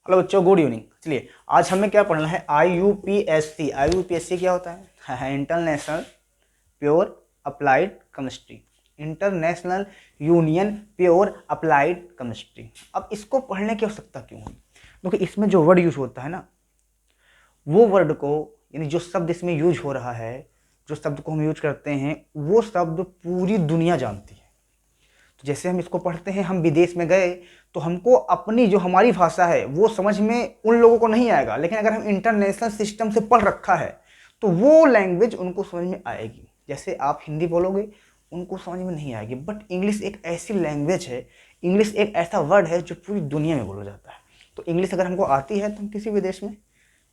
Hello बच्चों, good evening. चलिए आज हमें क्या पढ़ना है, IUPAC। IUPAC क्या होता है international pure applied chemistry, international union pure applied chemistry. अब इसको पढ़ने की आवश्यकता क्यों है? क्योंकि इसमें जो वर्ड यूज होता है ना, वो वर्ड को यानी जो शब्द इसमें यूज हो रहा है, जो शब्द को हम यूज करते हैं, वो शब्द पूरी दुनिया जानती है। तो जैसे हम इसको पढ़ते हैं, हम विदेश में गए तो हमको अपनी जो हमारी भाषा है वो समझ में उन लोगों को नहीं आएगा, लेकिन अगर हम इंटरनेशनल सिस्टम से पढ़ रखा है तो वो लैंग्वेज उनको समझ में आएगी। जैसे आप हिंदी बोलोगे उनको समझ में नहीं आएगी, बट इंग्लिश एक ऐसी लैंग्वेज है, इंग्लिश एक ऐसा वर्ड है जो पूरी दुनिया में बोला जाता है। तो इंग्लिश अगर हमको आती है तो हम किसी भी देश में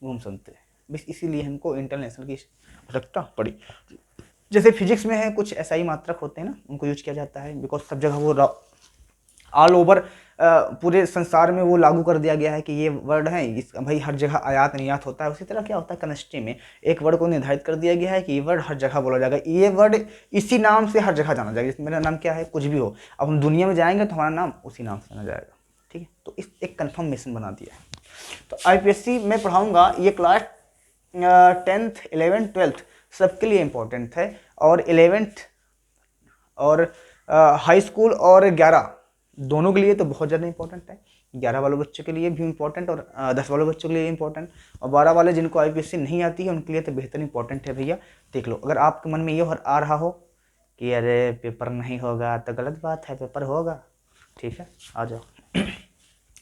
घूम सकते हैं। बस इसीलिए हमको इंटरनेशनल की आवश्यकता पड़ी। जैसे फिजिक्स में है, कुछ ऐसा ही मात्रक होते हैं ना, उनको यूज किया जाता है, बिकॉज सब जगह वो ऑल ओवर पूरे संसार में वो लागू कर दिया गया है कि ये वर्ड है, इस भाई हर जगह आयात निर्यात होता है। उसी तरह क्या होता है केमिस्ट्री में, एक वर्ड को निर्धारित कर दिया गया है कि ये वर्ड हर जगह बोला जाएगा, ये वर्ड इसी नाम से हर जगह जाना जाएगा। जैसे मेरा नाम क्या है, कुछ भी हो, अब हम दुनिया में जाएंगे तो हमारा नाम उसी नाम से जाना जाएगा। ठीक है, तो इस एक कन्फर्मेशन बना दिया है। तो IPSC में पढ़ाऊंगा, ये क्लास 10th 11th 12th सबके लिए इम्पोर्टेंट है, और 11th और हाई स्कूल और 11 दोनों के लिए तो बहुत ज़्यादा इंपॉर्टेंट है। 11 वाले बच्चों के लिए भी इंपॉर्टेंट, और 10 वाले बच्चों के लिए इंपॉर्टेंट, और 12 वाले जिनको IPSC नहीं आती है उनके लिए तो बेहतर इंपॉर्टेंट है। भैया देख लो, अगर आपके मन में ये आ रहा हो कि अरे पेपर नहीं होगा, तो गलत बात है, पेपर होगा। ठीक है, आ जाओ।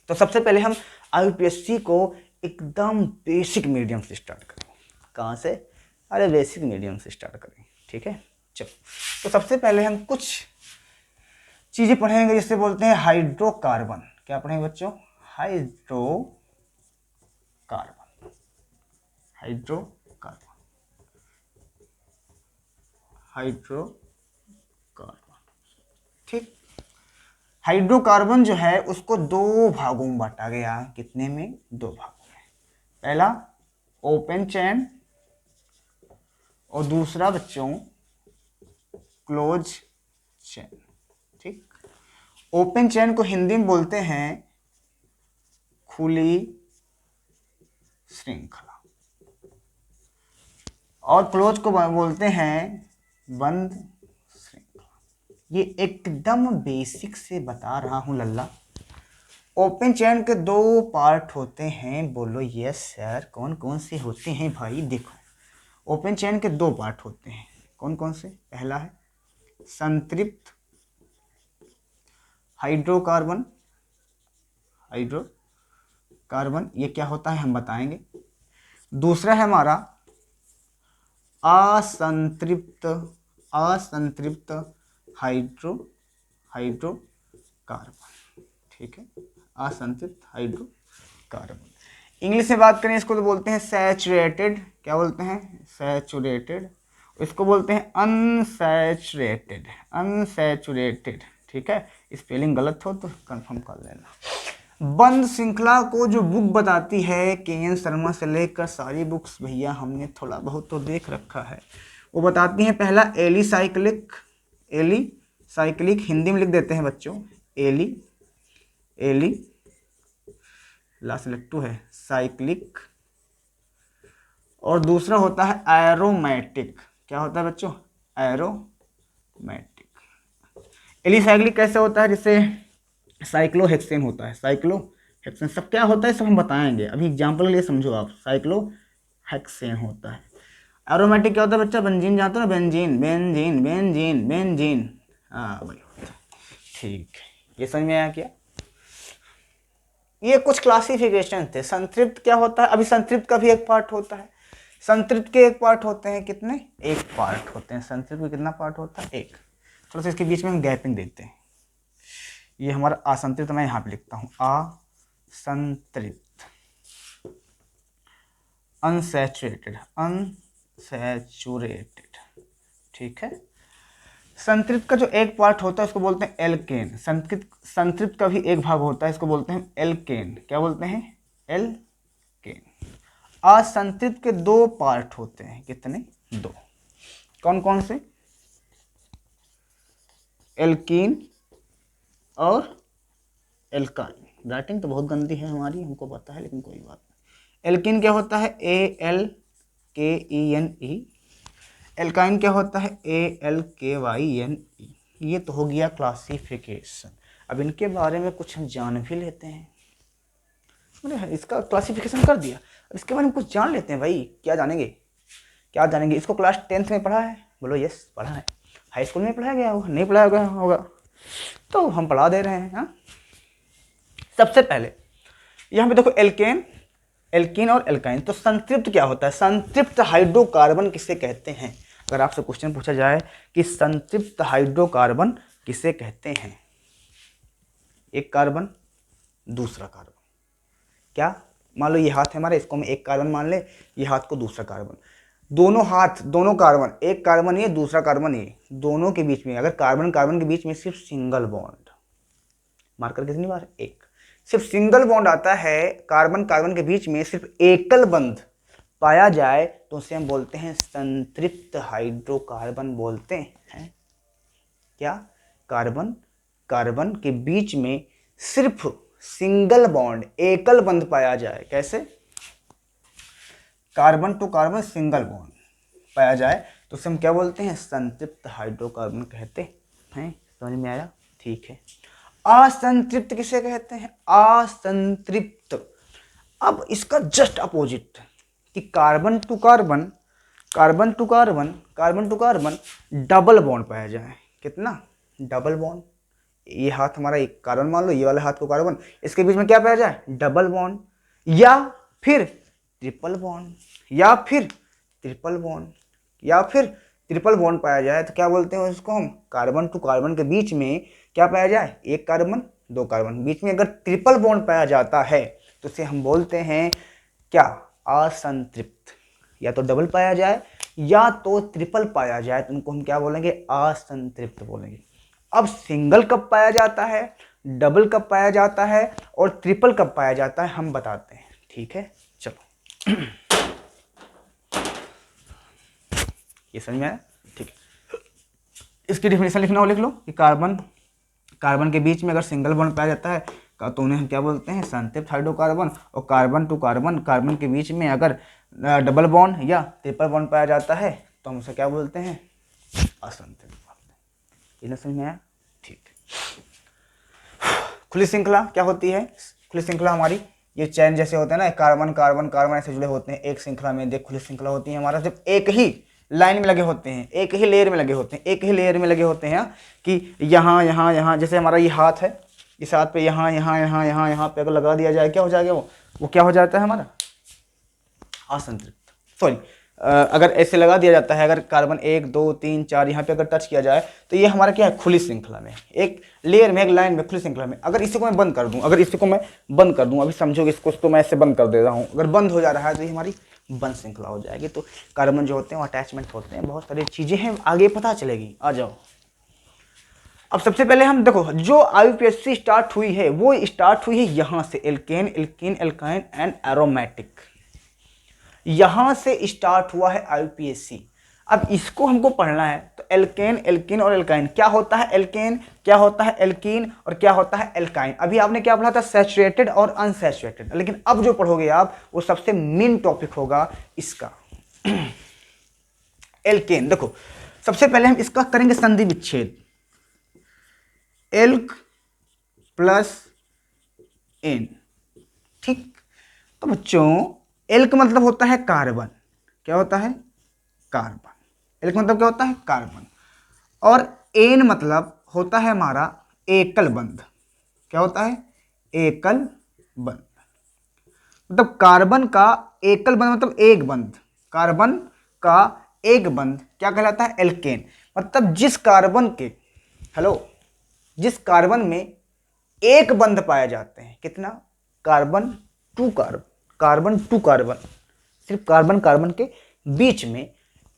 तो सबसे पहले हम IPSC को एकदम बेसिक मीडियम से स्टार्ट करें। कहाँ से? अरे बेसिक मीडियम से स्टार्ट करें। ठीक है, चलो। तो सबसे पहले हम कुछ चीज़ें पढ़ेंगे, जिससे बोलते हैं हाइड्रोकार्बन। क्या पढ़ेंगे बच्चों? Hydrocarbon, hydrocarbon, hydrocarbon. ठीक, हाइड्रोकार्बन जो है उसको दो भागों में बांटा गया। कितने में? दो भागों में। पहला ओपन चेन, और दूसरा बच्चों क्लोज चेन। ठीक, ओपन चेन को हिंदी में बोलते हैं खुली श्रृंखला, और क्लोज को बोलते हैं बंद श्रृंखला। ये एकदम बेसिक से बता रहा हूं लल्ला। ओपन चेन के दो पार्ट होते हैं। बोलो यस सर, कौन कौन से होते हैं भाई? देखो, ओपन चेन के दो पार्ट होते हैं। कौन कौन से? पहला है संतृप्त हाइड्रोकार्बन, हाइड्रोकार्बन ये क्या होता है हम बताएंगे। दूसरा है हमारा असंतृप्त, असंतृप्त हाइड्रोकार्बन। ठीक है, असंतृप्त हाइड्रोकार्बन। इंग्लिश में बात करें इसको तो बोलते हैं सैचुरेटेड। क्या बोलते हैं? सैचुरेटेड। इसको बोलते हैं अनसैचुरेटेड, अनसैचुरेटेड। ठीक है, स्पेलिंग गलत हो तो कंफर्म कर लेना। बंद श्रृंखला को जो बुक बताती है, KN शर्मा से लेकर सारी बुक्स भैया हमने थोड़ा बहुत तो देख रखा है, वो बताती हैं पहला एलिसाइक्लिक, एलिसाइक्लिक हिंदी में लिख देते हैं बच्चों एली लास्ट लट्टू है साइक्लिक, और दूसरा होता है एरोमेटिक। क्या होता है बच्चों? एरोमेटिक। एलिसाइक्लिक कैसे होता है? जैसे साइक्लोहेक्सेन होता है, साइक्लोहेक्सेन सब क्या होता है सब हम बताएंगे, अभी एग्जांपल के लिए समझो आप। साइक्लोहेक्सेन होता है। एरोमेटिक क्या होता है बच्चा? बेंजीन जानते हो ना, बेंजीन बेंजीन बेंजीन बेंजीन। हाँ भाई, ठीक है, ये समझ में आया क्या? ये कुछ क्लासिफिकेशन थे। संतृप्त क्या होता है? अभी संतृप्त का भी एक पार्ट होता है। संतृप्त के एक पार्ट होते हैं कितने? एक पार्ट होते हैं। संतृप्त में कितना पार्ट होता है? एक। थोड़ा सा इसके बीच में हम गैपिंग देते हैं। ये हमारा असंतृप्त, मैं यहाँ पे लिखता हूँ असंतृप्त, अनसैचुरेटेड, अनसैचुरेटेड। ठीक है। संतृप्त का जो एक पार्ट होता है उसको बोलते हैं एल्केन। संतृप्त का भी एक भाग होता है, इसको बोलते हैं एल्केन। क्या बोलते हैं? एल्केन। असंतृप्त के दो पार्ट होते हैं। कितने? दो। कौन कौन से? एल्कीन और एल्काइन। राइटिंग तो बहुत गंदी है हमारी, हमको पता है, लेकिन कोई बात नहीं। एल्किन क्या होता है? ALKENE। एल्काइन क्या होता है? ALKYNE। ये तो हो गया क्लासिफिकेशन। अब इनके बारे में कुछ हम जान भी लेते हैं। मैंने इसका क्लासिफिकेशन कर दिया, अब इसके बारे में कुछ जान लेते हैं भाई। क्या जानेंगे? क्या जानेंगे? इसको क्लास 10th में पढ़ा है? बोलो यस पढ़ा है। हाई स्कूल में पढ़ाया गया होगा? नहीं पढ़ाया गया होगा, तो हम पढ़ा दे रहे हैं। हाँ, सबसे पहले यहाँ पे देखो एल्केन, एल्कीन और एल्काइन। तो संतृप्त क्या होता है? संतृप्त हाइड्रोकार्बन किसे कहते हैं? अगर आपसे क्वेश्चन पूछा जाए कि संतृप्त हाइड्रोकार्बन किसे कहते हैं, एक कार्बन दूसरा कार्बन, क्या मान लो ये हाथ है हमारा, इसको हम एक कार्बन मान ले, ये हाथ को दूसरा कार्बन, दोनों हाथ दोनों कार्बन, एक कार्बन ये दूसरा कार्बन ये, दोनों के बीच में अगर कार्बन कार्बन के बीच में सिर्फ सिंगल बॉन्ड, मार्कर कितनी बार? एक, सिर्फ सिंगल बॉन्ड आता है, कार्बन कार्बन के बीच में सिर्फ एकल बंध पाया जाए तो उसे हम बोलते हैं संतृप्त हाइड्रोकार्बन बोलते हैं। क्या? कार्बन कार्बन के बीच में सिर्फ सिंगल बॉन्ड एकल बंध पाया जाए, कैसे? Carbon to carbon single bond पाया जाए तो उसे हम क्या बोलते हैं? संतृप्त हाइड्रोकार्बन कहते हैं। समझ में आया? ठीक है। असंतृप्त किसे कहते हैं? असंतृप्त। अब इसका जस्ट अपोजिट कि carbon to carbon, carbon to carbon, carbon to carbon double bond पाया जाए। कितना? Double bond. ये हाथ हमारा एक कार्बन मान लो, ये वाला हाथ को कार्बन, इसके बीच में क्या पाया जाए? डबल बॉन्ड या फिर ट्रिपल बॉन्ड, या फिर ट्रिपल बॉन्ड, या फिर ट्रिपल बॉन्ड पाया जाए तो क्या बोलते हैं उसको हम? कार्बन टू कार्बन के बीच में क्या पाया जाए? एक कार्बन दो कार्बन, बीच में अगर ट्रिपल बॉन्ड पाया जाता है तो उसे हम बोलते हैं क्या? असंतृप्त। या तो डबल पाया जाए या तो ट्रिपल पाया जाए तो उनको हम क्या बोलेंगे? असंतृप्त बोलेंगे। अब सिंगल कब पाया जाता है, डबल कब पाया जाता है और ट्रिपल कब पाया जाता है हम बताते हैं। ठीक है, चलो ये समझ में आया? ठीक है, इसकी डेफिनेशन लिखना हो लिख लो कि कार्बन कार्बन के बीच में अगर सिंगल बॉन्ड पाया जाता है तो उन्हें हम क्या बोलते हैं? संतृप्त हाइड्रोकार्बन। और कार्बन टू कार्बन, कार्बन के बीच में अगर डबल बॉन्ड या ट्रिपल बॉन्ड पाया जाता है तो हम उसे क्या बोलते हैं? असंतृप्त। इन्हें समझ में आया? ठीक। खुली श्रृंखला क्या होती है? खुली श्रृंखला हमारी ये चैन जैसे होते हैं ना, कार्बन कार्बन कार्बन ऐसे जुड़े होते हैं एक श्रृंखला में। देख खुली श्रृंखला होती है हमारा जब एक ही लाइन में लगे होते हैं, एक ही लेयर में लगे होते हैं, एक ही लेयर में लगे होते हैं कि यहाँ यहाँ यहाँ, जैसे हमारा ये हाथ है, इस हाथ पे यहाँ यहाँ यहाँ यहाँ यहाँ पे अगर लगा दिया जाए क्या हो जाएगा? वो क्या हो जाता है हमारा? असंतृप्त। सॉरी, अगर ऐसे लगा दिया जाता है, अगर कार्बन 1 2 3 4 यहाँ पे अगर टच किया जाए तो ये हमारा क्या है? खुली श्रृंखला में, एक लेयर में, एक लाइन में, खुली श्रृंखला में। अगर इसी को मैं बंद कर दूं, अगर इसी को मैं बंद कर दूं, अभी समझो इसको तो मैं ऐसे बंद कर दे रहा हूँ, अगर बंद हो जा रहा है तो ये हमारी बंद श्रृंखला हो जाएगी। तो कार्बन जो होते हैं वो अटैचमेंट होते हैं, बहुत सारी चीजें हैं, आगे पता चलेगी। आ जाओ। अब सबसे पहले हम देखो जो IUPAC स्टार्ट हुई है वो स्टार्ट हुई है यहाँ से, alkane alkene alkyne and aromatic, यहां से स्टार्ट हुआ है IUPAC। अब इसको हमको पढ़ना है तो एल्केन एल्कीन और एल्काइन क्या होता है? एल्केन क्या होता है? एल्कीन और क्या होता है? एल्काइन। अभी आपने क्या पढ़ा था? सैचुरेटेड और अनसैचुरेटेड। लेकिन अब जो पढ़ोगे आप वो सबसे मेन टॉपिक होगा इसका एल्केन। देखो सबसे पहले हम इसका करेंगे संधि विच्छेद, एल्क प्लस एन। ठीक, तो बच्चों एल्क मतलब होता है कार्बन, क्या होता है? कार्बन। एल्क मतलब क्या होता है? कार्बन। और एन मतलब होता है हमारा एकल बंध, क्या होता है? एकल बंध। मतलब कार्बन का एकल बंध मतलब एक बंध, कार्बन का एक बंध क्या कहलाता है? एल्केन। मतलब जिस कार्बन के, हेलो, जिस कार्बन में एक बंध पाए जाते हैं, कितना? Carbon to carbon, carbon to carbon, सिर्फ कार्बन कार्बन के बीच में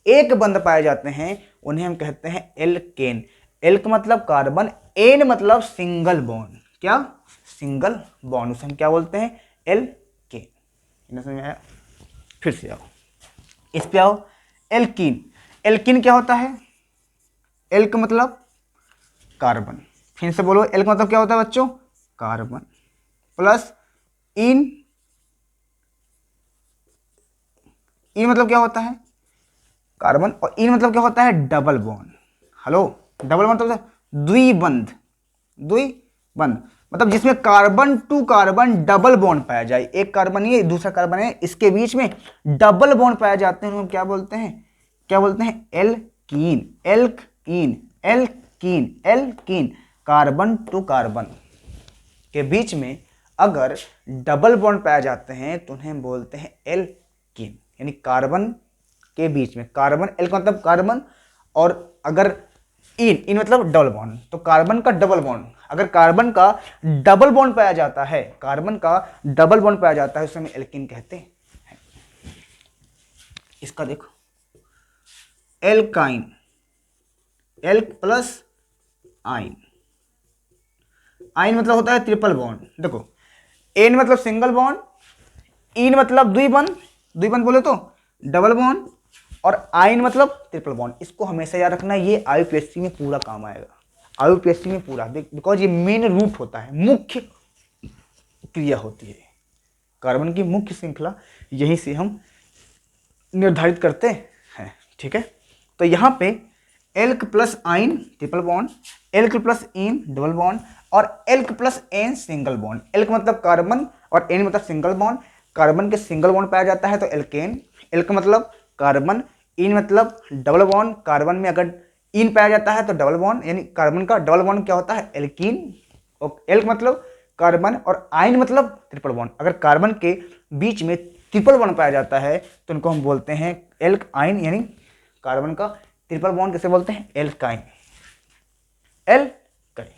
एक बंध पाए जाते हैं, उन्हें हम कहते हैं एल्केन। एल्क मतलब कार्बन, एन मतलब सिंगल बॉन्ड, क्या? सिंगल बॉन्ड, उसे हम क्या बोलते हैं? एल्केन। समझ में आया? फिर से आओ, इस पे आओ। एल्कीन, एल्कीन क्या होता है? एल्क मतलब कार्बन। फिर से बोलो, एल्क मतलब क्या होता है बच्चों? कार्बन। प्लस इन, इन मतलब क्या होता है कार्बन, और इन मतलब क्या होता है double bond. Hello, double bond मतलब द्विबंध, द्विबंध मतलब जिसमें carbon to carbon double bond पाया जाए, एक कार्बन ये दूसरा कार्बन है, इसके बीच में डबल बॉन्ड पाए जाते हैं, हम क्या बोलते हैं, क्या बोलते हैं alkene, alkene, alkene, alkene. Carbon to carbon के बीच में अगर डबल बॉन्ड पाए जाते हैं तो उन्हें बोलते हैं एल्कीन, यानी कार्बन के बीच में, कार्बन एल का मतलब कार्बन, और अगर इन मतलब डबल बॉन्ड, तो कार्बन का डबल बॉन्ड, अगर कार्बन का डबल बॉन्ड पाया जाता है, कार्बन का डबल बॉन्ड पाया जाता है, उसे हम एल्कीन कहते हैं। इसका देखो एल्काइन, एल्क प्लस आइन, आइन मतलब होता है ट्रिपल बॉन्ड। देखो एन मतलब सिंगल बॉन्ड, इन मतलब द्विबंध, द्विबंध बोले तो डबल बॉन्ड, और आइन मतलब ट्रिपल बॉन्ड। इसको हमेशा याद रखना, ये आईयूपीएससी में पूरा काम आएगा, आईयूपीएससी में पूरा, बिकॉज ये मेन रूट होता है, मुख्य क्रिया होती है, कार्बन की मुख्य श्रृंखला यहीं से हम निर्धारित करते हैं। ठीक है, तो यहाँ पे alk plus yne triple bond, alk plus ene double bond, और alk plus ane single bond. Alk मतलब कार्बन और एन मतलब सिंगल बॉन्ड, कार्बन के सिंगल बॉन्ड पाया जाता है तो एल्केन, एल्क मतलब कार्बन, इन मतलब डबल बॉन्ड, कार्बन में अगर इन पाया जाता है तो डबल बॉन्ड, यानी कार्बन का डबल बॉन्ड क्या होता है एल्कीन, और एल्क मतलब कार्बन, और आइन मतलब ट्रिपल बॉन्ड। अगर कार्बन के बीच में ट्रिपल बॉन्ड पाया जाता है तो उनको हम बोलते हैं एल्क आइन, यानी कार्बन का ट्रिपल बॉन्ड किसे बोलते हैं एल्काइन, एल्काइन।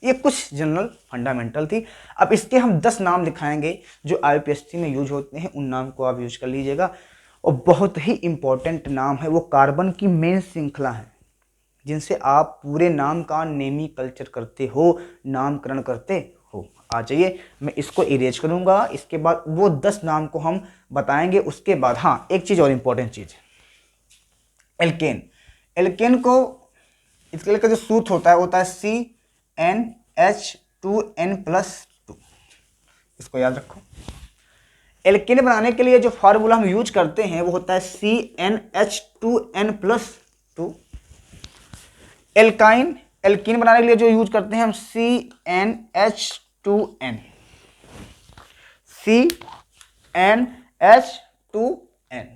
ये कुछ जनरल फंडामेंटल थी। अब इसके हम 10 नाम दिखाएंगे जो आईयूपीएससी में यूज होते हैं, उन नाम को आप यूज कर लीजिएगा, और बहुत ही इंपॉर्टेंट नाम है, वो कार्बन की मेन श्रृंखला है जिनसे आप पूरे नाम का नेमी कल्चर करते हो, नामकरण करते हो। आ जाइए, मैं इसको इरेज करूंगा, इसके बाद वो 10 नाम को हम बताएंगे। उसके बाद हाँ, एक चीज और इंपॉर्टेंट चीज, एल्केन, एल्केन को इसके लिए का जो सूत्र होता है CnH2n+2, इसको याद रखो। एल्केन बनाने के लिए जो फार्मूला हम यूज करते हैं वो होता है CnH2n+2। एल्काइन, एल्कीन बनाने के लिए जो यूज करते हैं हम CnH2n, CnH2n,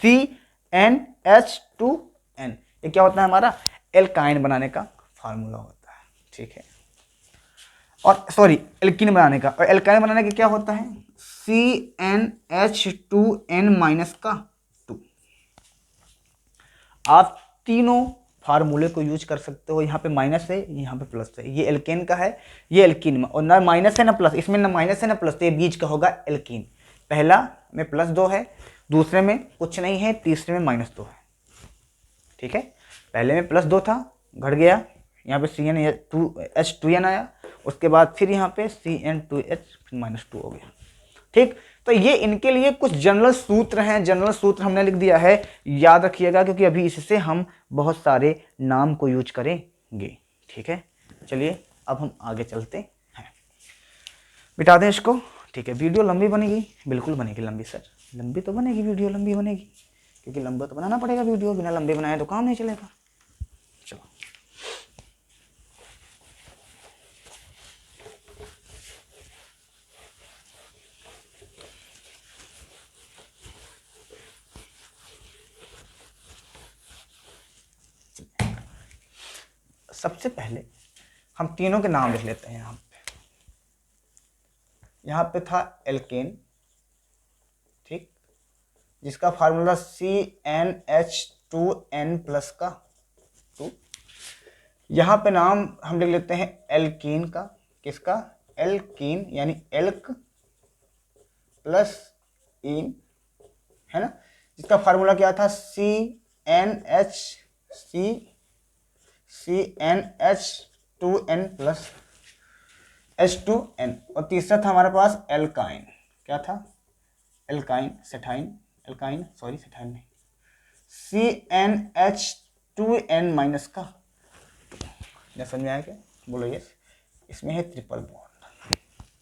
CnH2n। ये क्या होता है हमारा एल्काइन बनाने का फार्मूला होता है। ठीक है, और सॉरी एल्कीन बनाने का, और एल्काइन बनाने का क्या होता है CnH2n-2। आप तीनों फार्मूले को यूज कर सकते हो, यहाँ पे माइनस है, यहाँ पे प्लस है, ये एल्केन का है, ये एल्कीन में, और ना माइनस है ना प्लस, इसमें ना माइनस है ना प्लस, तो ये बीच का होगा एल्कीन। पहला में +2 है, दूसरे में कुछ नहीं है, तीसरे में -2 है। ठीक है, पहले में +2 था, घट गया, यहाँ पे CnH2n आया, उसके बाद फिर यहाँ पे CN2H -2 हो गया। ठीक, तो ये इनके लिए कुछ जनरल सूत्र हैं, जनरल सूत्र हमने लिख दिया है, याद रखिएगा, क्योंकि अभी इससे हम बहुत सारे नाम को यूज करेंगे। ठीक है, चलिए अब हम आगे चलते हैं, मिटा दें इसको। ठीक है, वीडियो लंबी बनेगी, बिल्कुल बनेगी लंबी सर, लंबी तो बनेगी, वीडियो लंबी बनेगी, क्योंकि लंबा तो बनाना पड़ेगा वीडियो, बिना लंबे बनाए तो काम नहीं चलेगा। चलो, सबसे पहले हम तीनों के नाम लिख लेते हैं। यहाँ पे था एल्केन, ठीक, जिसका फार्मूला CnH2n+2। यहाँ पे नाम हम लिख लेते हैं एल्कीन का, किसका एल्कीन, यानी एल्क प्लस इन, है ना, जिसका फार्मूला क्या था CnH2n+H2n, और तीसरा था हमारे पास एल्काइन, क्या था एल्काइन, सेठाइन, एल्काइन सॉरी सेठाइन नहीं, CnH2n- का, समझ में आया क्या, बोलो यस। इसमें है ट्रिपल बॉन्ड,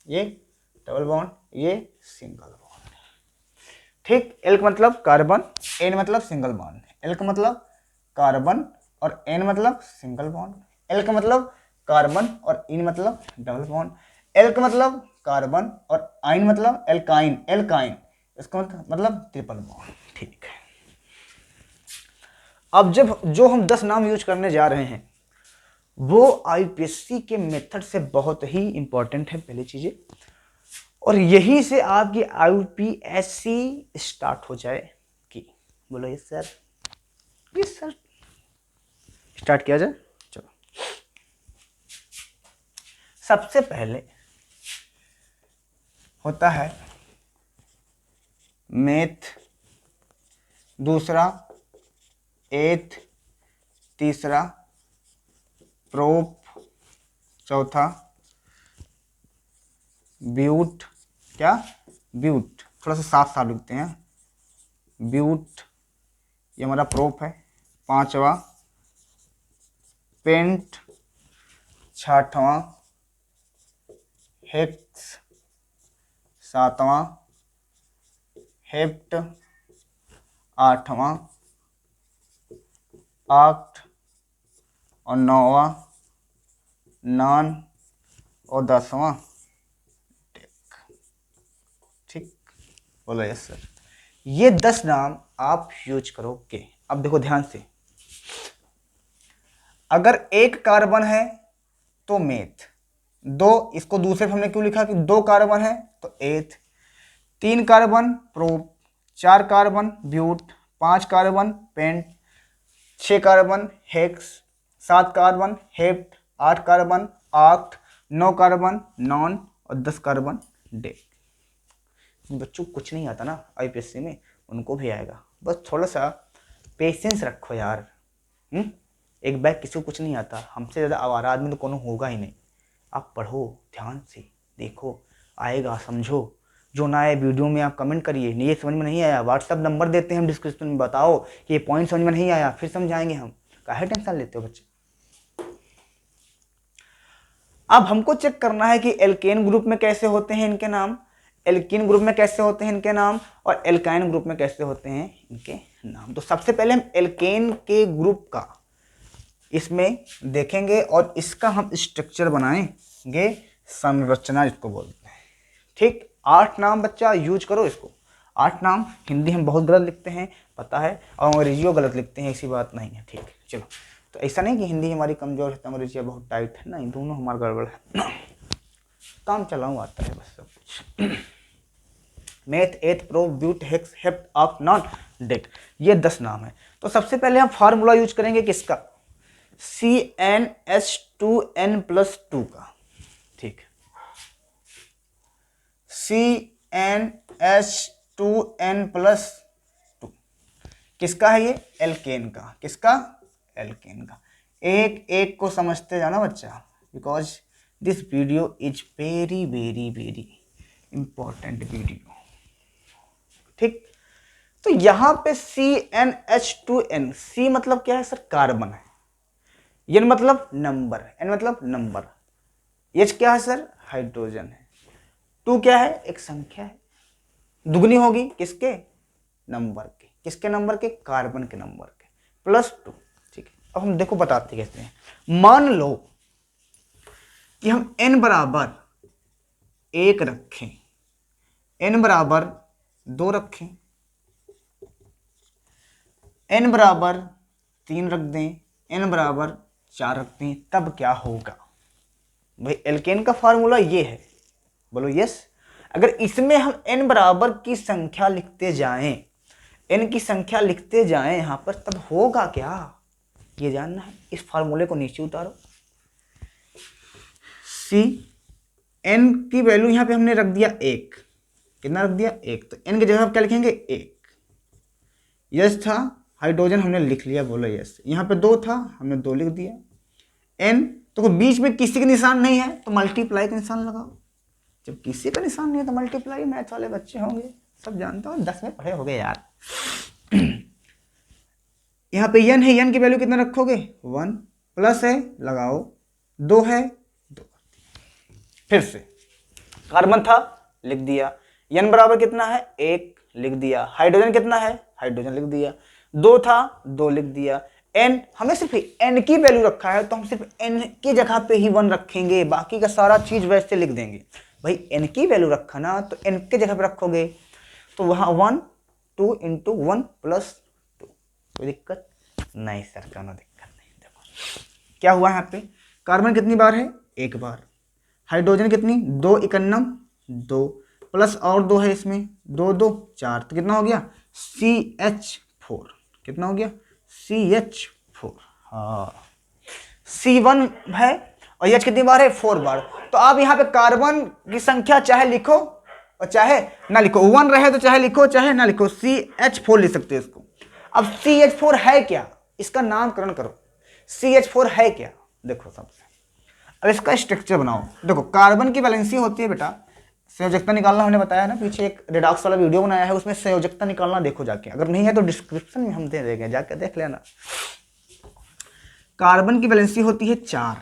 ये डबल बॉन्ड, ये सिंगल बॉन्ड। ठीक, एल का मतलब कार्बन, एन मतलब सिंगल बॉन्ड। एल का मतलब कार्बन और एन मतलब सिंगल बॉन्ड। एल का मतलब कार्बन और इन मतलब डबल बॉन्ड। एल का मतलब कार्बन और आइन मतलब एल्काइन, एल्काइन, इसका मतलब ट्रिपल बॉन्ड। ठीक है, अब जब जो हम 10 नाम यूज करने जा रहे हैं वो आईपीएससी के मेथड से बहुत ही इंपॉर्टेंट है पहली चीजें, और यही से आपकी आईपीएससी स्टार्ट हो जाएगी। बोलो yes sir, yes sir, start किया जाए। चलो, सबसे पहले होता है मैथ, दूसरा एथ, तीसरा प्रोप, चौथा ब्यूट, क्या ब्यूट, थोड़ा सा साफ साफ लिखते हैं, ब्यूट, ये हमारा प्रोप है। पांचवा पेंट, छठवां हेक्स, सातवां हेप्ट, आठवां आक्ट और नौवां नॉन और 10वां टेक। ठीक, बोलो यस सर। ये 10 नाम आप यूज करोगे। अब देखो ध्यान से, अगर एक कार्बन है तो मेथ, दो, इसको दूसरे पे हमने क्यों लिखा कि 2 कार्बन है तो eth, 3 carbon prop, 4 carbon but, 5 carbon pent, 6 carbon hex, 7 carbon hept, 8 carbon oct, 9 carbon non और 10 कार्बन डेक। बच्चों को कुछ नहीं आता ना आईपीएससी में, उनको भी आएगा, बस थोड़ा सा पेशेंस रखो यार। एक बैग किसी को कुछ नहीं आता, हमसे ज़्यादा आवारा आदमी तो कोनो होगा ही नहीं। आप पढ़ो ध्यान से, देखो आएगा, समझो। जो ना आए वीडियो में आप कमेंट करिए, नहीं ये समझ में नहीं आया, व्हाट्सअप नंबर देते हैं हम डिस्क्रिप्शन में, बताओ कि ये पॉइंट समझ में नहीं आया, फिर समझाएंगे हम। काहे टेंशन लेते हो बच्चे। अब हमको चेक करना है कि एल्केन ग्रुप में कैसे होते हैं इनके नाम, एल्कीन ग्रुप में कैसे होते हैं इनके नाम, और एल्काइन ग्रुप में कैसे होते हैं इनके नाम। तो सबसे पहले हम एल्केन के ग्रुप का इसमें देखेंगे और इसका हम स्ट्रक्चर बनाएंगे, संरचना जिसको बोलते हैं। ठीक, 8 नाम बच्चा यूज करो इसको, 8 नाम। हिंदी हम बहुत गलत लिखते हैं पता है, और अंग्रेजियों गलत लिखते हैं, ऐसी बात नहीं है। ठीक, चलो, तो ऐसा नहीं कि हिंदी हमारी कमजोर है तो अंग्रेजी बहुत टाइट है, नहीं, दोनों हमारा गड़बड़ है। काम चलाऊँ आता है बस सब कुछ। Meth, eth, pro, but, hex, hept, oct, non, dec, ये 10 नाम है। तो सबसे पहले हम फार्मूला यूज करेंगे किसका, CnH2n+2 का। ठीक, CnH2n+2 किसका है ये, एल्केन का। किसका, एल्केन का। एक एक को समझते जाना बच्चा, because this video is very very very important video. ठीक, तो यहां पे CnH2n, C मतलब क्या है सर, कार्बन है, N मतलब नंबर, N मतलब नंबर, H क्या है सर, हाइड्रोजन है, 2 क्या है, एक संख्या है, दुगनी होगी किसके, नंबर के, किसके नंबर के, कार्बन के नंबर के, +2। ठीक है, अब हम देखो बताते कैसे हैं। मान लो कि हम n बराबर 1 रखें, n बराबर 2 रखें, n बराबर 3 रख दें, n बराबर 4 रख दें, तब क्या होगा भाई। एल्केन का फार्मूला ये है, बोलो यस। अगर इसमें हम n बराबर की संख्या लिखते जाएं, n की संख्या लिखते जाएं यहां पर, तब होगा क्या, ये जानना है। इस फार्मूले को नीचे उतारो, C n की वैल्यू यहां पे हमने रख दिया 1, कितना रख दिया 1, तो n की जगह आप क्या लिखेंगे 1। यस था, हाइड्रोजन हमने लिख लिया, बोलो यस। यहाँ पे 2 था, हमने 2 लिख दिया। n तो बीच में किसी का निशान नहीं है तो मल्टीप्लाई का निशान लगाओ, जब किसी का निशान नहीं है तो मल्टीप्लाई। मैथ वाले बच्चे होंगे, सब जानते हो, 10 में पढ़े होंगे यार। यहाँ पे n है, n की वैल्यू कितना रखोगे 1, प्लस है लगाओ, 2 है 2, फिर से कार्बन था लिख दिया, n बराबर कितना है 1 लिख दिया, हाइड्रोजन कितना है हाइड्रोजन लिख दिया, 2 था 2 लिख दिया, n हमें सिर्फ n की वैल्यू रखा है तो हम सिर्फ n की जगह पे ही 1 रखेंगे, बाकी का सारा चीज वैसे लिख देंगे। भाई n की वैल्यू रखा ना तो n के जगह पे रखोगे तो वहां 1 2 इंटू 1 प्लस 2, कोई दिक्कत नहीं सर, कोनो दिक्कत नहीं। देखो क्या हुआ यहाँ पे, कार्बन कितनी बार है 1 बार, हाइड्रोजन कितनी 2 इकन्नम 2 प्लस और 2 है इसमें 2 2 4, तो कितना हो गया CH4, कितना हो गया CH4। हाँ C1 है और H कितनी बार है 4 बार। तो आप यहाँ पे कार्बन की संख्या चाहे लिखो और चाहे ना लिखो, 1 रहे तो चाहे लिखो चाहे ना लिखो, CH4 लिख सकते हो इसको। अब CH4 है क्या, इसका नामकरण करो, CH4 है क्या देखो सबसे। अब इसका स्ट्रक्चर बनाओ। देखो कार्बन की वैलेंसी होती है बेटा, संयोजकता निकालना हमने बताया ना, पीछे एक रिडॉक्स वाला वीडियो बनाया है उसमें संयोजकता निकालना देखो जाके, अगर नहीं है तो डिस्क्रिप्शन में हम दे देंगे, जाके देख लेना। कार्बन की वैलेंसी होती है 4,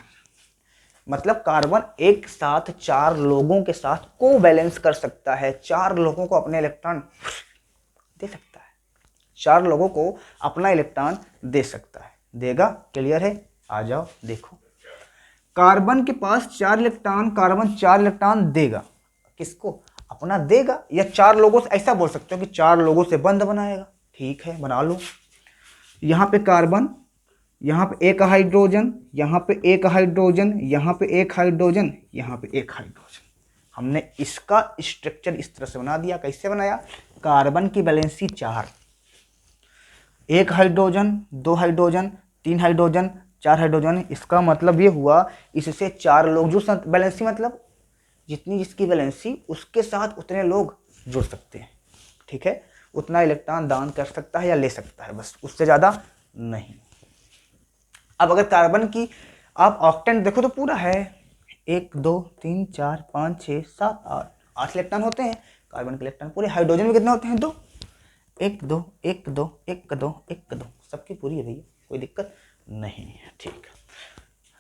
मतलब कार्बन एक साथ 4 लोगों के साथ को वैलेंस कर सकता है, 4 लोगों को अपने इलेक्ट्रॉन दे सकता है, 4 लोगों को अपना इलेक्ट्रॉन दे सकता है। देगा, क्लियर है, आ जाओ देखो। कार्बन के पास 4 इलेक्ट्रॉन, कार्बन 4 इलेक्ट्रॉन देगा, किसको अपना देगा, या 4 लोगों से, ऐसा बोल सकते हो कि 4 लोगों से बंध बनाएगा, ठीक है बना लो। यहाँ पे कार्बन, यहाँ पे एक हाइड्रोजन, यहाँ पे एक हाइड्रोजन, यहाँ पे एक हाइड्रोजन, यहाँ पे एक हाइड्रोजन। हमने इसका स्ट्रक्चर इस तरह से बना दिया। कैसे बनाया, कार्बन की valency 4, 1 hydrogen 2 hydrogen 3 hydrogen 4 hydrogen, इसका मतलब ये हुआ इससे 4 लोग जुड़ सकते, वैलेंसी मतलब जितनी जिसकी वैलेंसी उसके साथ उतने लोग जुड़ सकते हैं, ठीक है, उतना इलेक्ट्रॉन दान कर सकता है या ले सकता है, बस उससे ज़्यादा नहीं। अब अगर कार्बन की आप ऑक्टेन देखो तो पूरा है 1 2 3 4 5 6 7 8 इलेक्ट्रॉन होते हैं कार्बन के इलेक्ट्रॉन पूरे। हाइड्रोजन में कितने होते हैं 2, 1 2 1 2 1 2 1 2, सबकी पूरी है भैया, कोई दिक्कत नहीं है, ठीक है।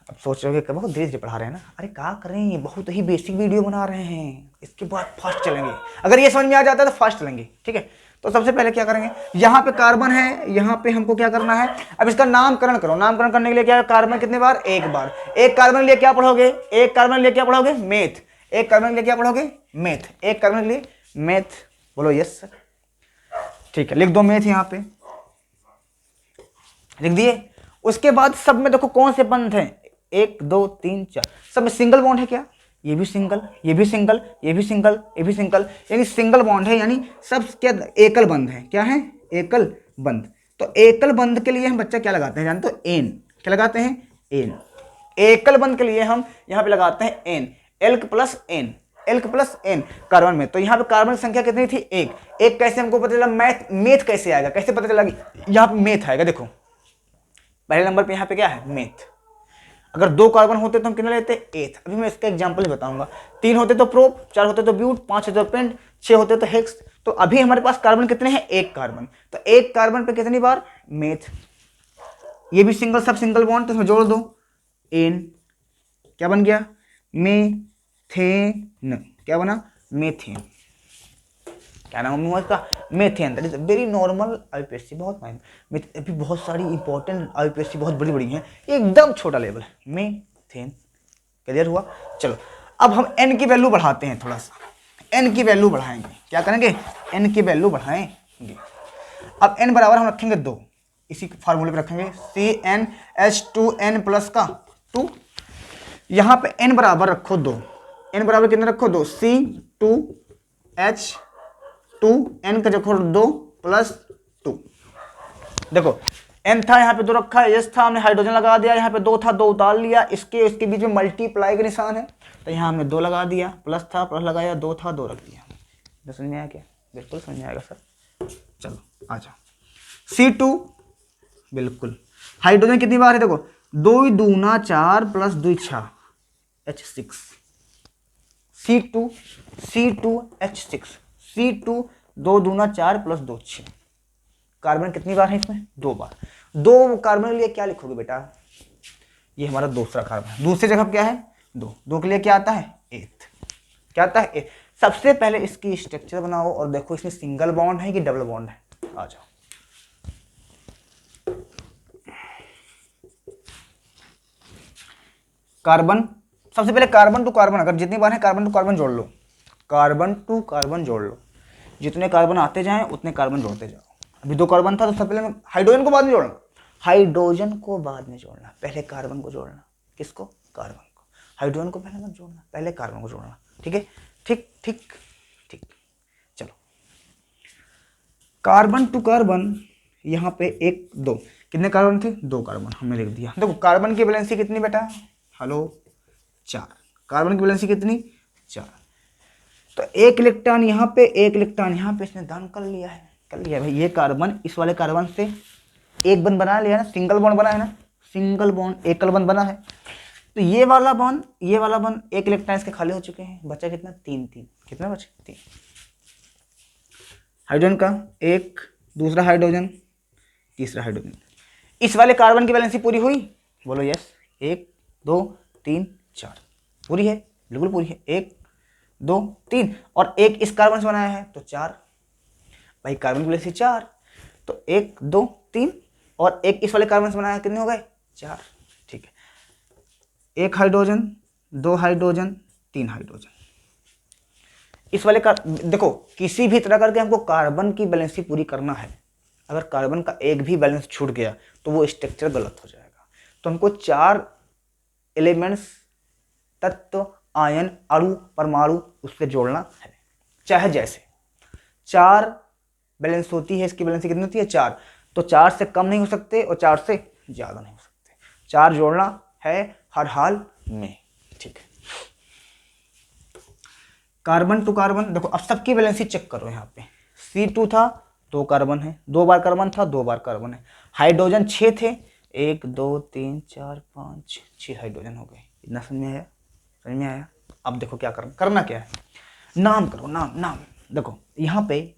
अब सोच रहे हो कि बहुत धीरे धीरे पढ़ा रहे हैं ना, अरे क्या कर रहे हैं, ये बहुत ही बेसिक वीडियो बना रहे हैं, इसके बाद फास्ट चलेंगे, अगर ये समझ में आ जाता है तो फास्ट चलेंगे, ठीक है। तो सबसे पहले क्या करेंगे, यहाँ पे कार्बन है, यहाँ पे हमको क्या करना है, अब इसका नामकरण करो। नामकरण करने के लिए क्या है, कार्बन कितने बार 1 बार, एक कार्बन के लिए क्या पढ़ोगे, एक कार्बन के लिए क्या पढ़ोगे मेथ, एक कार्बन के लिए क्या पढ़ोगे मेथ, एक कार्बन के लिए मेथ, बोलो यस सर, ठीक है, लिख दो मेथ, यहाँ पे लिख दिए। उसके बाद सब में देखो कौन से बंध हैं, 1 2 3 4, सब में सिंगल बॉन्ड है क्या, ये भी सिंगल, ये भी सिंगल, ये भी सिंगल, ये भी सिंगल, यानी सिंगल बॉन्ड है, यानी सब क्या एकल बंध है, क्या है एकल बंध। तो एकल बंध के लिए हम बच्चा क्या लगाते हैं जानते हो, एन, क्या लगाते हैं एन। एकल बंध के लिए हम यहाँ पे लगाते हैं n, alk plus n, alk plus n carbon में। तो यहाँ पे कार्बन की संख्या कितनी थी 1, एक कैसे हमको पता चला, मैथ मेथ कैसे आएगा, कैसे पता चला, यहाँ पे मेथ आएगा, देखो पहले नंबर पे यहाँ पे क्या है मेथ। अगर 2 कार्बन होते तो हम कितने लेते एथ, अभी मैं इसका एग्जांपल ही बताऊंगा। 3 होते तो प्रोप, 4 होते तो ब्यूट, 5 होते तो पेंट, 6 होते तो हेक्स। तो अभी हमारे पास कार्बन कितने हैं 1 कार्बन, तो 1 कार्बन पे कितनी बार मेथ, ये भी सिंगल, सब सिंगल बॉन्ड, तो इसमें जोड़ दो एन, क्या बन गया मेथेन, क्या बना मेथेन, क्या नाम है इसका methane. That is very normal IPSC, बहुत अभी बहुत सारी इंपॉर्टेंट आईपीएससी बहुत बड़ी बड़ी हैं, एकदम छोटा लेवल है मेथेन, क्लियर हुआ। चलो अब हम एन की वैल्यू बढ़ाते हैं, थोड़ा सा एन की वैल्यू बढ़ाएंगे, क्या करेंगे एन की वैल्यू बढ़ाएंगे। अब एन बराबर हम रखेंगे 2, इसी फार्मूले पे रखेंगे CnH2n प्लस का 2, यहाँ पे एन बराबर रखो 2, एन बराबर कितने रखो 2, C2H2n का रखो 2 प्लस 2। देखो एन था यहाँ पे 2 रखा है, एस था हमने हाइड्रोजन लगा दिया, यहाँ पे 2 था 2 उतार लिया, इसके बीच में मल्टीप्लाई का निशान है तो यहाँ हमने 2 लगा दिया, प्लस था प्लस लगाया, 2 था 2 रख दिया। समझ में आया क्या, बिल्कुल समझ में आएगा सर। चलो आ जाओ C2, बिल्कुल हाइड्रोजन कितनी बार है देखो 2 दूना 4 प्लस 2 6 H6, C2H6, C2 2 दूना 4 प्लस 2 6, कार्बन कितनी बार है इसमें 2 बार। 2 कार्बन के लिए क्या लिखोगे बेटा, ये हमारा दूसरा कार्बन है, दूसरी जगह क्या है दो, दो के लिए क्या आता है एथ, क्या आता है एथ। सबसे पहले इसकी स्ट्रक्चर बनाओ और देखो इसमें सिंगल बॉन्ड है कि डबल बॉन्ड है। आ जाओ, कार्बन, सबसे पहले कार्बन टू कार्बन, अगर जितनी बार है कार्बन टू कार्बन जोड़ लो, कार्बन टू कार्बन जोड़ लो, जितने कार्बन आते जाएं उतने कार्बन जोड़ते जाओ। अभी दो कार्बन था तो सबसे पहले हाइड्रोजन को बाद में जोड़ना, हाइड्रोजन को बाद में जोड़ना, पहले कार्बन को जोड़ना। किसको? कार्बन को। हाइड्रोजन को पहले मत जोड़ना, पहले कार्बन को जोड़ना। ठीक है, ठीक ठीक ठीक। चलो, कार्बन टू कार्बन, यहाँ पे एक दो, कितने कार्बन थे? दो कार्बन हमने लिख दिया। देखो कार्बन की वैलेंसी कितनी बेटा? हेलो, 4। कार्बन की वैलेंसी कितनी? 4। तो एक इलेक्ट्रॉन यहाँ पे, एक इलेक्ट्रॉन यहाँ पे इसने दान कर लिया है, कर लिया भाई। ये कार्बन इस वाले कार्बन से एक बंद बना लिया है ना, सिंगल बॉन्ड बना है ना, सिंगल बॉन्ड एकल बंद बना है। तो ये वाला बॉन्ड, ये वाला बॉन्ड, एक इलेक्ट्रॉन इसके खाली हो चुके हैं, बचा कितना? 3 3। कितना बचे? 3। हाइड्रोजन का एक, दूसरा हाइड्रोजन, तीसरा हाइड्रोजन। इस वाले कार्बन की वैलेंसी पूरी हुई? बोलो यस। 1 2 3 4 पूरी है, बिल्कुल पूरी है। 1 2 3 और एक इस कार्बन से बनाया है तो 4 भाई, कार्बन की वैलेंसी 4, तो 1 2 3 और एक इस वाले कार्बन से बनाया है, कितने हो गए? 4। ठीक है, एक हाइड्रोजन, दो हाइड्रोजन, 3 हाइड्रोजन। इस वाले का देखो, किसी भी तरह करके हमको कार्बन की बैलेंसी पूरी करना है। अगर कार्बन का एक भी बैलेंस छूट गया तो वो स्ट्रक्चर गलत हो जाएगा। तो हमको 4 एलिमेंट्स, तत्व, आयन, अणु, परमाणु उससे जोड़ना है, चाहे जैसे। 4 बैलेंस होती है, इसकी बैलेंसी कितनी होती है? 4। तो 4 से कम नहीं हो सकते और 4 से ज्यादा नहीं हो सकते। 4 जोड़ना है हर हाल में। ठीक है, कार्बन टू कार्बन देखो, अब सबकी वैलेंसी चेक करो। यहाँ पे C2 था, 2 कार्बन है, 2 बार कार्बन था, 2 बार कार्बन है। हाइड्रोजन 6 थे, 1 2 3 4 5 6 हाइड्रोजन हो गए। इतना समझ में आया? समझ में आया? अब देखो क्या करना क्या है, नाम करो, नाम देखो यहाँ पे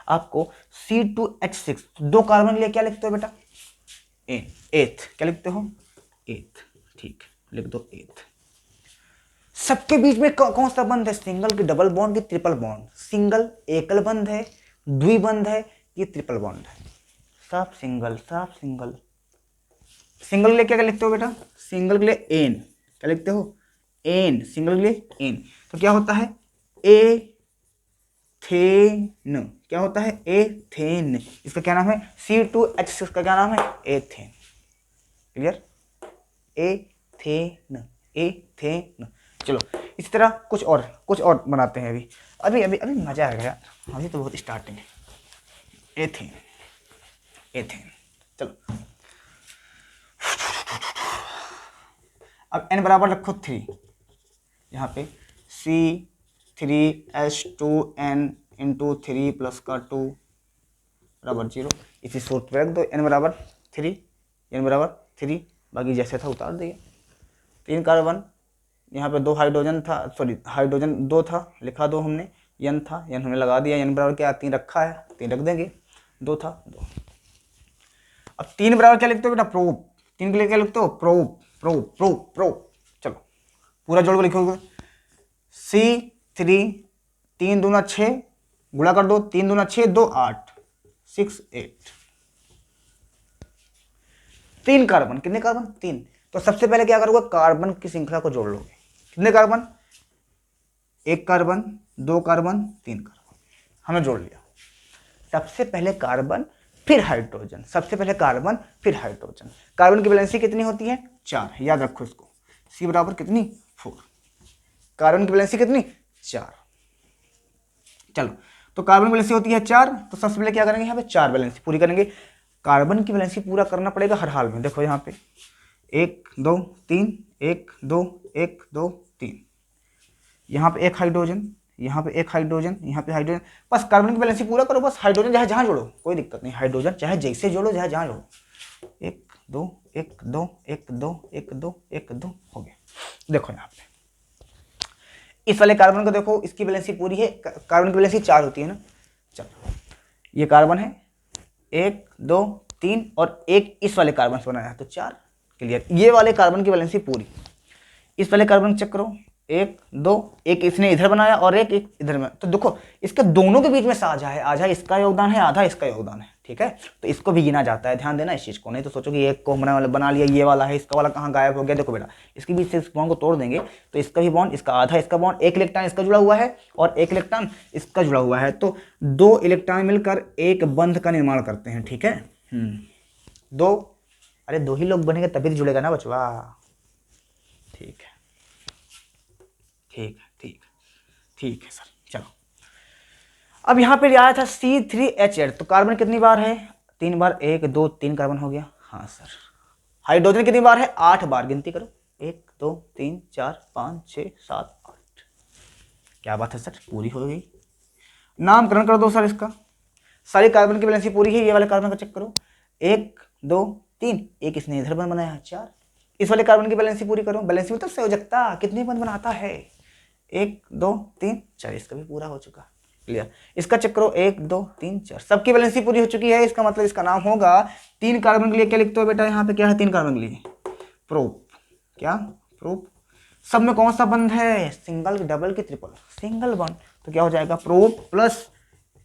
आपको C2H6, 2 कार्बन लिए क्या लिखते हो बेटा? एथ। क्या लिखते हो? एथ। ठीक, लिख दो एथ। सबके बीच में कौन सा बंध है? सिंगल की डबल बॉन्ड की ट्रिपल बॉन्ड? सिंगल एकल बंध है, द्विबंध है, ये ट्रिपल बॉन्ड है। सब सिंगल, सब सिंगल। सिंगल के लिए क्या लिखते हो बेटा? सिंगल के लिए एन। क्या लिखते हो? एन। सिंगल के लिए एन। तो क्या होता है? एथेन। क्या होता है? एथेन। इसका क्या नाम है? C2H6 का क्या नाम है? एथेन। क्लियर? Ethane, ethane. चलो इसी तरह कुछ और बनाते हैं। अभी मजा आएगा यार, अभी तो बहुत स्टार्टिंग है। Ethane, ethane. चलो अब n बराबर रखो 3, यहाँ पे C3H2n इंटू 3 प्लस का 2 बराबर 0। इसी सूत्र पे रख दो, n बराबर 3, बाकी जैसे था उतार दिए। 3 कार्बन, यहाँ पे 2 हाइड्रोजन था, सॉरी हाइड्रोजन 2 था, लिखा 2 हमने, n था, n हमने लगा दिया, n बराबर क्या? 3 रखा है, 3 रख देंगे, 2 था 2। अब 3 बराबर क्या लिखते हो बेटा? प्रोब। 3 के लिए क्या लिखते हो? Probe, probe, probe, probe. चलो पूरा जोड़ के लिखोगे, C3, 3 दूना 6, गुणा कर दो, 3 दूना 6, 2 8, 6 8। 3 कार्बन, कितने कार्बन? 3। तो सबसे पहले क्या करोगे? कार्बन की श्रृंखला को जोड़ लोगे। कितने कार्बन? 1 कार्बन, 2 कार्बन, 3 कार्बन, हमने जोड़ लिया। सबसे पहले कार्बन फिर हाइड्रोजन, सबसे पहले कार्बन फिर हाइड्रोजन। कार्बन की वैलेंसी कितनी होती है? 4। याद रखो इसको, C बराबर कितनी? 4। कार्बन की वैलेंसी कितनी? 4। चलो तो कार्बन की वैलेंसी होती है 4, तो सबसे पहले क्या करेंगे? यहाँ पे 4 वैलेंसी पूरी करेंगे। कार्बन की वैलेंसी पूरा करना पड़ेगा हर हाल में। देखो यहाँ पे 1 2 3, 1 2 1 2 3, यहाँ पे 1 हाइड्रोजन, यहाँ पे 1 हाइड्रोजन, यहाँ पे हाइड्रोजन। बस कार्बन की वैलेंसी पूरा करो, बस हाइड्रोजन चाहे जहाँ जोड़ो, कोई दिक्कत नहीं। हाइड्रोजन चाहे जैसे जोड़ो, चाहे जहाँ जोड़ो। 1 2 1 2 1 2 1 2 1 2 हो गया। देखो यहाँ पे इस वाले कार्बन को देखो, इसकी वैलेंसी पूरी है, कार्बन की वैलेंसी 4 होती है ना। चलो ये कार्बन है, 1 2 3 और एक इस वाले कार्बन से बनाया है तो 4। क्लियर? ये वाले कार्बन की वैलेंसी पूरी। इस वाले कार्बन चेक करो, 1 2, एक इसने इधर बनाया और एक इधर में, तो देखो इसके दोनों के बीच में साझा है, आधा इसका योगदान है, आधा इसका योगदान है, ठीक है, तो इसको भी गिना जाता है, ध्यान देना इस चीज को, नहीं तो सोचो कि एक को हमने बना लिया, ये वाला है, इसका वाला कहाँ गायब हो गया। देखो बेटा, इसके बीच से इस बॉन्ड को तोड़ देंगे तो इसका भी बॉन्ड, इसका आधा इसका बॉन्ड, एक इलेक्ट्रॉन इसका जुड़ा हुआ है और एक इलेक्ट्रॉन इसका जुड़ा हुआ है, तो 2 इलेक्ट्रॉन मिलकर एक बंध का निर्माण करते हैं, ठीक है। दो, अरे 2 ही लोग बनेंगे तभी तो जुड़ेगा ना बचवा, ठीक है ठीक है ठीक ठीक है सर। चलो अब यहाँ पे आया था C3H8, तो कार्बन कितनी बार है, 3 बार, 1 2 3 कार्बन हो गया, हाँ सर। हाइड्रोजन कितनी बार है, 8 बार, गिनती करो, 1 2 3 4 5 6 7 8, क्या बात है सर, पूरी हो गई। नामकरण कर दो सर इसका, सारी कार्बन की वैलेंसी पूरी है, ये वाले कार्बन का चेक करो, 1 2 3, एक इसने इधर बंध बनाया 4, इस वाले कार्बन की वैलेंसी पूरी करो, वैलेंसी मतलब संयोजकता, कितने बंध बनाता है, 1 2 3 4, इसका भी पूरा हो चुका, क्लियर। इसका चेक करो, 1 2 3 4, सबकी वैलेंसी पूरी हो चुकी है, इसका मतलब इसका नाम होगा 3 कार्बन के लिए क्या लिखते हो बेटा, यहाँ पे क्या है 3 कार्बन के लिए, प्रोप, क्या प्रोप। सब में कौन सा बंध है, सिंगल डबल की ट्रिपल, सिंगल बंध, तो क्या हो जाएगा, प्रोप प्लस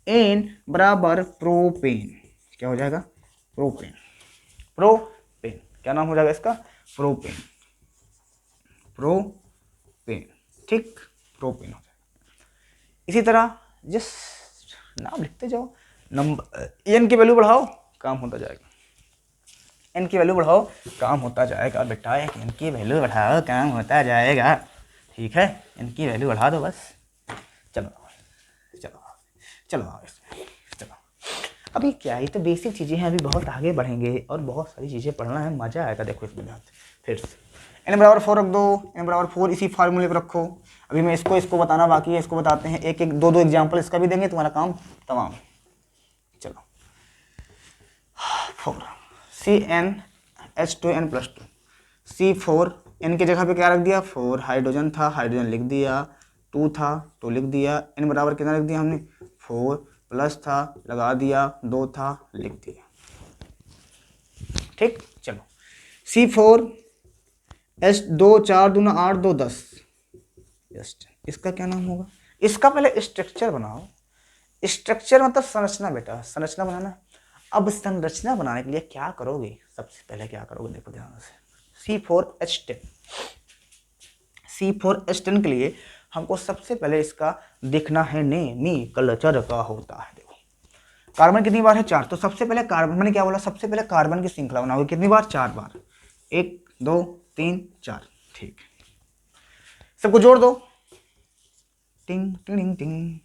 एन बराबर प्रोपेन, क्या हो जाएगा, प्रोपेन, प्रोपेन, क्या नाम हो जाएगा इसका, प्रोपेन, प्रोपेन, ठीक, प्रोपेन हो जाएगा। इसी तरह जिस नाम लिखते जाओ, नंबर एन की वैल्यू बढ़ाओ काम होता जाएगा, एन की वैल्यू बढ़ाओ काम होता जाएगा बेटा, एन की वैल्यू बढ़ाओ काम होता जाएगा, ठीक है, एन की वैल्यू बढ़ा दो बस। चलो चलो चलो चलो, अभी क्या है, तो बेसिक चीज़ें हैं, अभी बहुत आगे बढ़ेंगे और बहुत सारी चीज़ें पढ़ना है, मज़ा आएगा। देखो इसमें फिर से n बराबर 4 रख दो, n बराबर 4 इसी फार्मूले पर रखो। अभी मैं इसको बताना बाकी है, इसको बताते हैं, एक एक दो दो एग्जाम्पल इसका भी देंगे, तुम्हारा काम तमाम। चलो 4 CnH2n+2, C4, n की जगह पे क्या रख दिया, 4, हाइड्रोजन था, हाइड्रोजन लिख दिया, 2 था 2 लिख दिया, n बराबर कितना लिख दिया हमने, 4, प्लस था लगा दिया, 2 था लिख दिया, ठीक। चलो C4H 2 4 दूना 8 2 10, इसका क्या नाम होगा, इसका पहले स्ट्रक्चर बनाओ, स्ट्रक्चर मतलब संरचना बेटा, संरचना बनाना। अब संरचना बनाने के लिए क्या करोगे, सबसे पहले क्या करोगे, देखो ध्यान से, C4H10 के लिए हमको सबसे पहले इसका देखना है नोमेनक्लेचर का होता है। देखो कार्बन कितनी बार है, 4, तो सबसे पहले कार्बन, मैंने क्या बोला, सबसे पहले कार्बन की श्रृंखला बनाओगे, कितनी बार, 4 बार, 1 2 3 4, ठीक। सबको जोड़ दो, टिंग टिंग टिंग,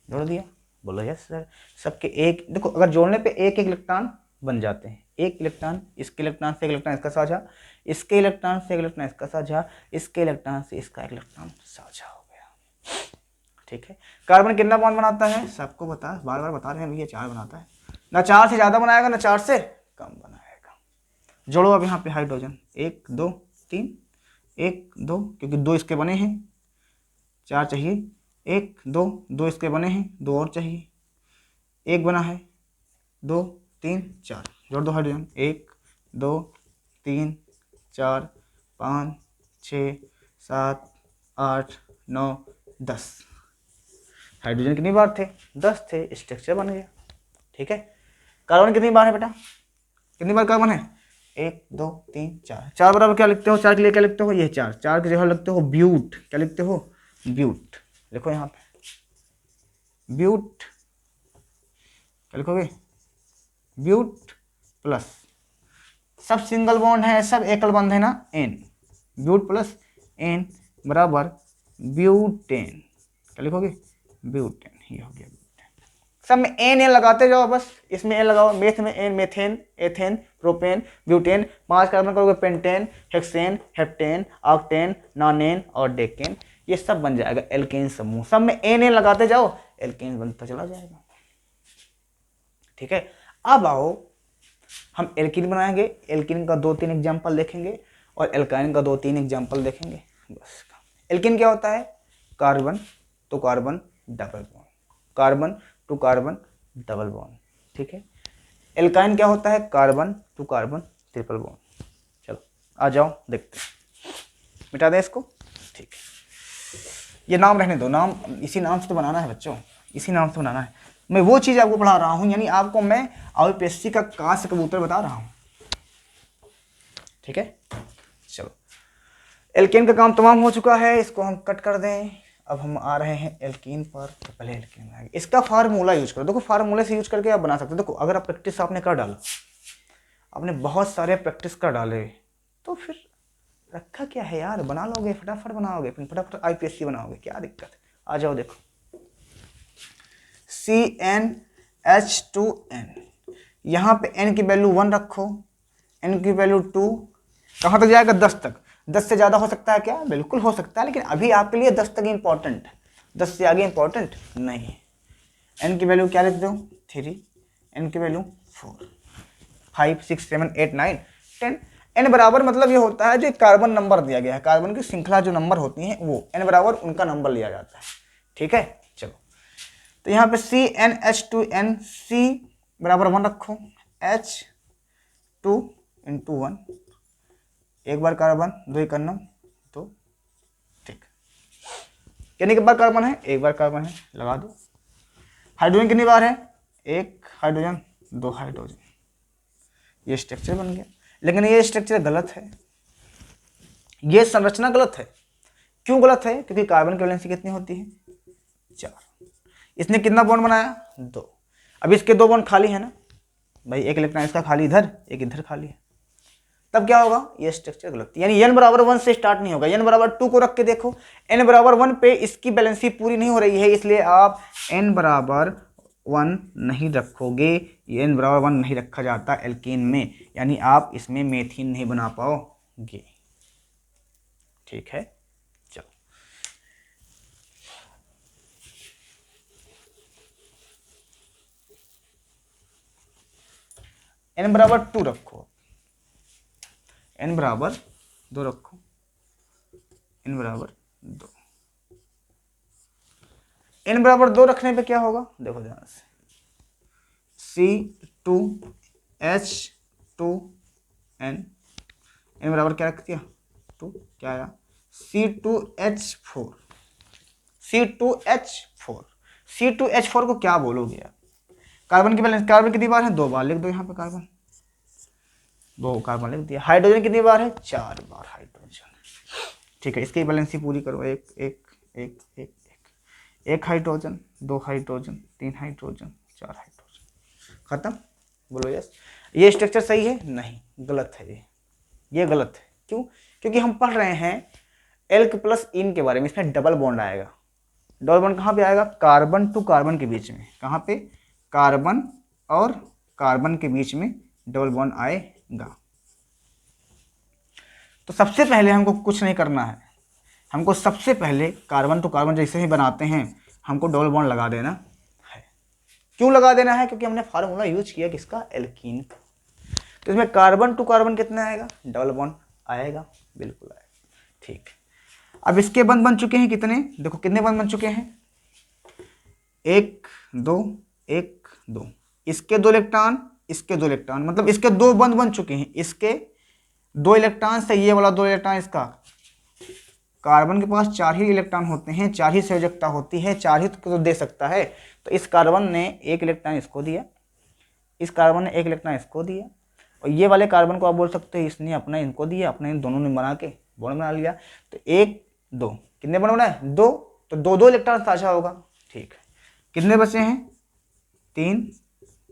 जोड़ दिया, बोलो यस सर। सबके एक, देखो अगर जोड़ने पे एक एक इलेक्ट्रॉन बन जाते हैं, एक इलेक्ट्रॉन इसके इलेक्ट्रॉन से एक इलेक्ट्रॉन इसका साझा, इसके इलेक्ट्रॉन से एक इलेक्ट्रॉन इसका साझा, इसके इलेक्ट्रॉन से इसका एक इलेक्ट्रॉन साझा हो गया, ठीक है। कार्बन कितना बॉन्ड बनाता है, सबको बता, बार बार बता रहे हैं भैया, 4 बनाता है, ना 4 से ज़्यादा बनाएगा ना 4 से कम बनाएगा। जोड़ो अब यहाँ पे हाइड्रोजन, 1 2 3, 1 2, क्योंकि 2 इसके बने हैं, 4 चाहिए, 1 2 2 इसके बने हैं, 2 और चाहिए, 1 बना है, 2 3 4, जोड़ दो हाइड्रोजन, 1 2 3 4 5 6 7 8 9 10, हाइड्रोजन कितनी बार थे, 10 थे, स्ट्रक्चर बन गया, ठीक है। कार्बन कितनी बार है बेटा, कितनी बार कार्बन है, 1 2 3 4, 4 बराबर क्या लिखते हो, 4 के लिए क्या लिखते हो, ये 4, 4 की जगह लिखते हो ब्यूट, क्या लिखते हो, ब्यूट, लिखो यहाँ पे ब्यूट, क्या लिखोगे, ब्यूट प्लस, सब सिंगल बॉन्ड है, सब एकल बंध है ना, एन, ब्यूट प्लस एन बराबर ब्यूटेन, क्या लिखोगे, ब्यूटेन, ये हो गया ब्यूटेन। सब में एन लगाते जाओ बस, इसमें एन लगाओ, मेथ में ane, methane, ethane, propane, butane, 5 carbon करोगे, pentane, hexane, heptane, octane, nonane और डेकेन, ये सब बन जाएगा एल्केन समूह। सब में एन लगाते जाओ, एल्केन बनता चला जाएगा, ठीक है। अब आओ हम एल्कीन बनाएंगे, एल्कीन का 2-3 एग्जाम्पल देखेंगे और एल्काइन का 2-3 एग्जाम्पल देखेंगे, बस। एल्कीन क्या होता है, carbon to carbon double bond, carbon to carbon double bond, ठीक है। एल्काइन क्या होता है, carbon to carbon triple bond. चलो आ जाओ देखते हैं। मिटा दें इसको, ठीक है। ये नाम रहने दो, नाम इसी नाम से तो बनाना है बच्चों, इसी नाम से बनाना है। मैं वो चीज़ आपको पढ़ा रहा हूँ, यानी आपको मैं यूपीएससी का कांच से कबूतर बता रहा हूँ, ठीक है। चलो, एल्केन का काम तमाम हो चुका है, इसको हम कट कर दें। अब हम आ रहे हैं एल्कीन पर। तो पहले एल्कीन आएगा, इसका फार्मूला यूज करो। देखो फार्मूले से यूज करके आप बना सकते हो। देखो अगर आप प्रैक्टिस आपने कर डाला, आपने बहुत सारे प्रैक्टिस कर डाले, तो फिर रखा क्या है यार, बना लोगे, फटाफट बनाओगे, फिर फटाफट आईपीएससी बनाओगे, क्या दिक्कत है। आ जाओ, देखो CnH2n, यहाँ पे n की वैल्यू 1 रखो, n की वैल्यू 2, कहाँ तक जाएगा, 10 तक। 10 से ज़्यादा हो सकता है क्या, बिल्कुल हो सकता है, लेकिन अभी आपके लिए 10 तक इंपॉर्टेंट है, 10 से आगे इंपॉर्टेंट नहीं है। n की वैल्यू क्या लिख दो, 3, n की वैल्यू 4, 5, 6, 7, 8, 9, 10। n बराबर मतलब ये होता है जो कार्बन नंबर दिया गया है, कार्बन की श्रृंखला जो नंबर होती है वो n बराबर उनका नंबर लिया जाता है, ठीक है। चलो, तो यहाँ पे CnH2n, C बराबर 1 रखो, H2 इंटू 1, एक बार कार्बन, 2 1 2, ठीक। कितनी बार कार्बन है, एक बार कार्बन है, लगा दो। हाइड्रोजन कितनी बार है, एक हाइड्रोजन, 2 हाइड्रोजन, ये स्ट्रक्चर बन गया। लेकिन ये स्ट्रक्चर गलत है, ये संरचना गलत है। क्यों गलत है, क्योंकि कार्बन की वैलेंसी कितनी होती है, 4। इसने कितना बॉन्ड बनाया, 2। अब इसके 2 बॉन्ड खाली है ना भाई, एक इलेक्ट्रॉन इसका खाली इधर, एक इधर खाली है, तब क्या होगा, ये स्ट्रक्चर गलत। यानी n बराबर 1 से स्टार्ट नहीं होगा, n बराबर 2 को रख के देखो, n बराबर 1 पे इसकी बैलेंसी पूरी नहीं हो रही है, इसलिए आप n बराबर 1 नहीं रखोगे। ये n बराबर 1 नहीं रखा जाता एल्केन में, यानी आप इसमें मेथिन नहीं बना पाओगे, ठीक है। चलो, n बराबर 2 रखो, n बराबर 2 रखो, n बराबर 2, n बराबर 2 रखने पे क्या होगा, देखो ध्यान से, C2H2n, n बराबर क्या रख दिया, 2, क्या आया, C2H4, C2H4, C2H4 को क्या बोलोगे यार, कार्बन की बैलेंस, कार्बन कितनी बार है, 2 बार लिख दो यहाँ पे, कार्बन 2 कार्बन लिख दिया। हाइड्रोजन कितनी बार है, 4 बार हाइड्रोजन, ठीक है। इसकी बैलेंसी पूरी करो, एक एक एक एक एक, एक हाइड्रोजन, 2 हाइड्रोजन, 3 हाइड्रोजन, 4 हाइड्रोजन, खत्म। बोलो यस। ये स्ट्रक्चर सही है, नहीं, गलत है, ये गलत है। क्यों, क्योंकि हम पढ़ रहे हैं एल्क प्लस इन के बारे में, इसमें डबल बॉन्ड आएगा। डबल बॉन्ड कहाँ पे आएगा, कार्बन टू कार्बन के बीच में, कहाँ पे, कार्बन और कार्बन के बीच में डबल बॉन्ड आएगा। तो सबसे पहले हमको कुछ नहीं करना है, हमको सबसे पहले कार्बन टू कार्बन जैसे ही बनाते हैं हमको डबल बॉन्ड लगा देना है। क्यों लगा देना है, क्योंकि हमने फार्मूला यूज किया किसका, एल्कीन का। तो इसमें कार्बन टू कार्बन कितना आएगा, डबल बॉन्ड आएगा, बिल्कुल आएगा, ठीक। अब इसके बंध बन चुके हैं कितने, देखो कितने बंध बन चुके हैं, 1 2 1 2, इसके 2 इलेक्ट्रॉन, इसके 2 इलेक्ट्रॉन, मतलब इसके 2 बंध बन चुके हैं, इसके 2 इलेक्ट्रॉन से ये वाला 2 इलेक्ट्रॉन इसका। कार्बन के पास 4 ही इलेक्ट्रॉन होते हैं, 4 ही संयोजकता होती है, 4 ही तो दे सकता है। तो इस कार्बन ने 1 इलेक्ट्रॉन इसको दिया, इस कार्बन ने 1 इलेक्ट्रॉन इसको दिया, और ये वाले कार्बन को आप बोल सकते हो इसने अपना इनको दिया, अपने इन दोनों ने बना के बॉन्ड बना लिया। तो 1 2 कितने बॉन्ड बनाए, 2, तो 2 इलेक्ट्रॉन साझा होगा, ठीक है। कितने बचे हैं, 3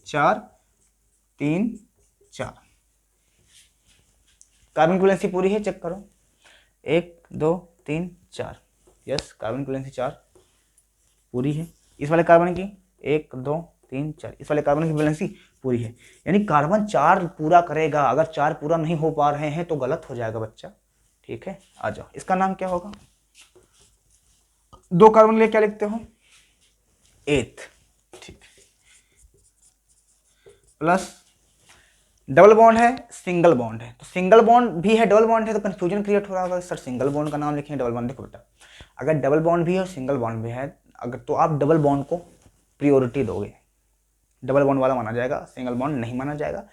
4 3 4, कार्बन की वैलेंसी पूरी है, चेक करो, 1 2 3 4, यस, कार्बन की वैलेंसी 4 पूरी है। इस वाले कार्बन की 1 2 3 4, इस वाले कार्बन की वैलेंसी पूरी है, यानी कार्बन 4 पूरा करेगा। अगर 4 पूरा नहीं हो पा रहे हैं तो गलत हो जाएगा बच्चा, ठीक है। आ जाओ, इसका नाम क्या होगा, 2 कार्बन लिए क्या लिखते हो, 8, ठीक, प्लस डबल बॉन्ड है, सिंगल बॉन्ड है, तो सिंगल बॉन्ड भी है, डबल बॉन्ड है, तो कंफ्यूजन क्रिएट हो रहा होगा, सर सिंगल बॉन्ड का नाम लिखेंगे डबल बॉन्ड। देखो बेटा, अगर डबल बॉन्ड भी है और सिंगल बॉन्ड भी है, अगर तो आप डबल बॉन्ड को प्रियोरिटी दोगे, डबल बॉन्ड वाला माना जाएगा, सिंगल बॉन्ड नहीं माना जाएगा,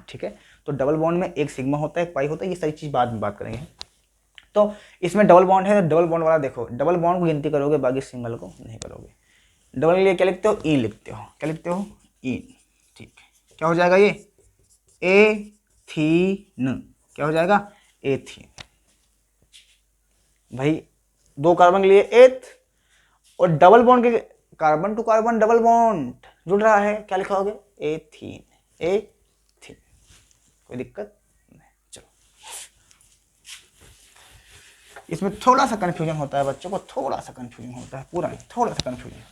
ठीक है। तो डबल बॉन्ड में एक सिग्मा होता है, एक पाई होता है, ये सारी चीज़ बाद में बात करेंगे, तो इसमें डबल बॉन्ड है तो डबल बॉन्ड वाला देखो, डबल बॉन्ड को गिनती करोगे, बाकी सिंगल को नहीं करोगे। डबल के लिए क्या लिखते हो, ई लिखते हो, क्या लिखते हो, ई। ठीक, क्या हो जाएगा ये, एथीन, क्या हो जाएगा, एथीन। भाई 2 कार्बन के लिए एथ, और डबल बॉन्ड के carbon to carbon double bond जुड़ रहा है, क्या लिखा होगे, एथीन, एथीन। कोई दिक्कत नहीं। चलो, इसमें थोड़ा सा कंफ्यूजन होता है बच्चों को, थोड़ा सा कंफ्यूजन होता है, पूरा नहीं, थोड़ा सा कंफ्यूजन होता है।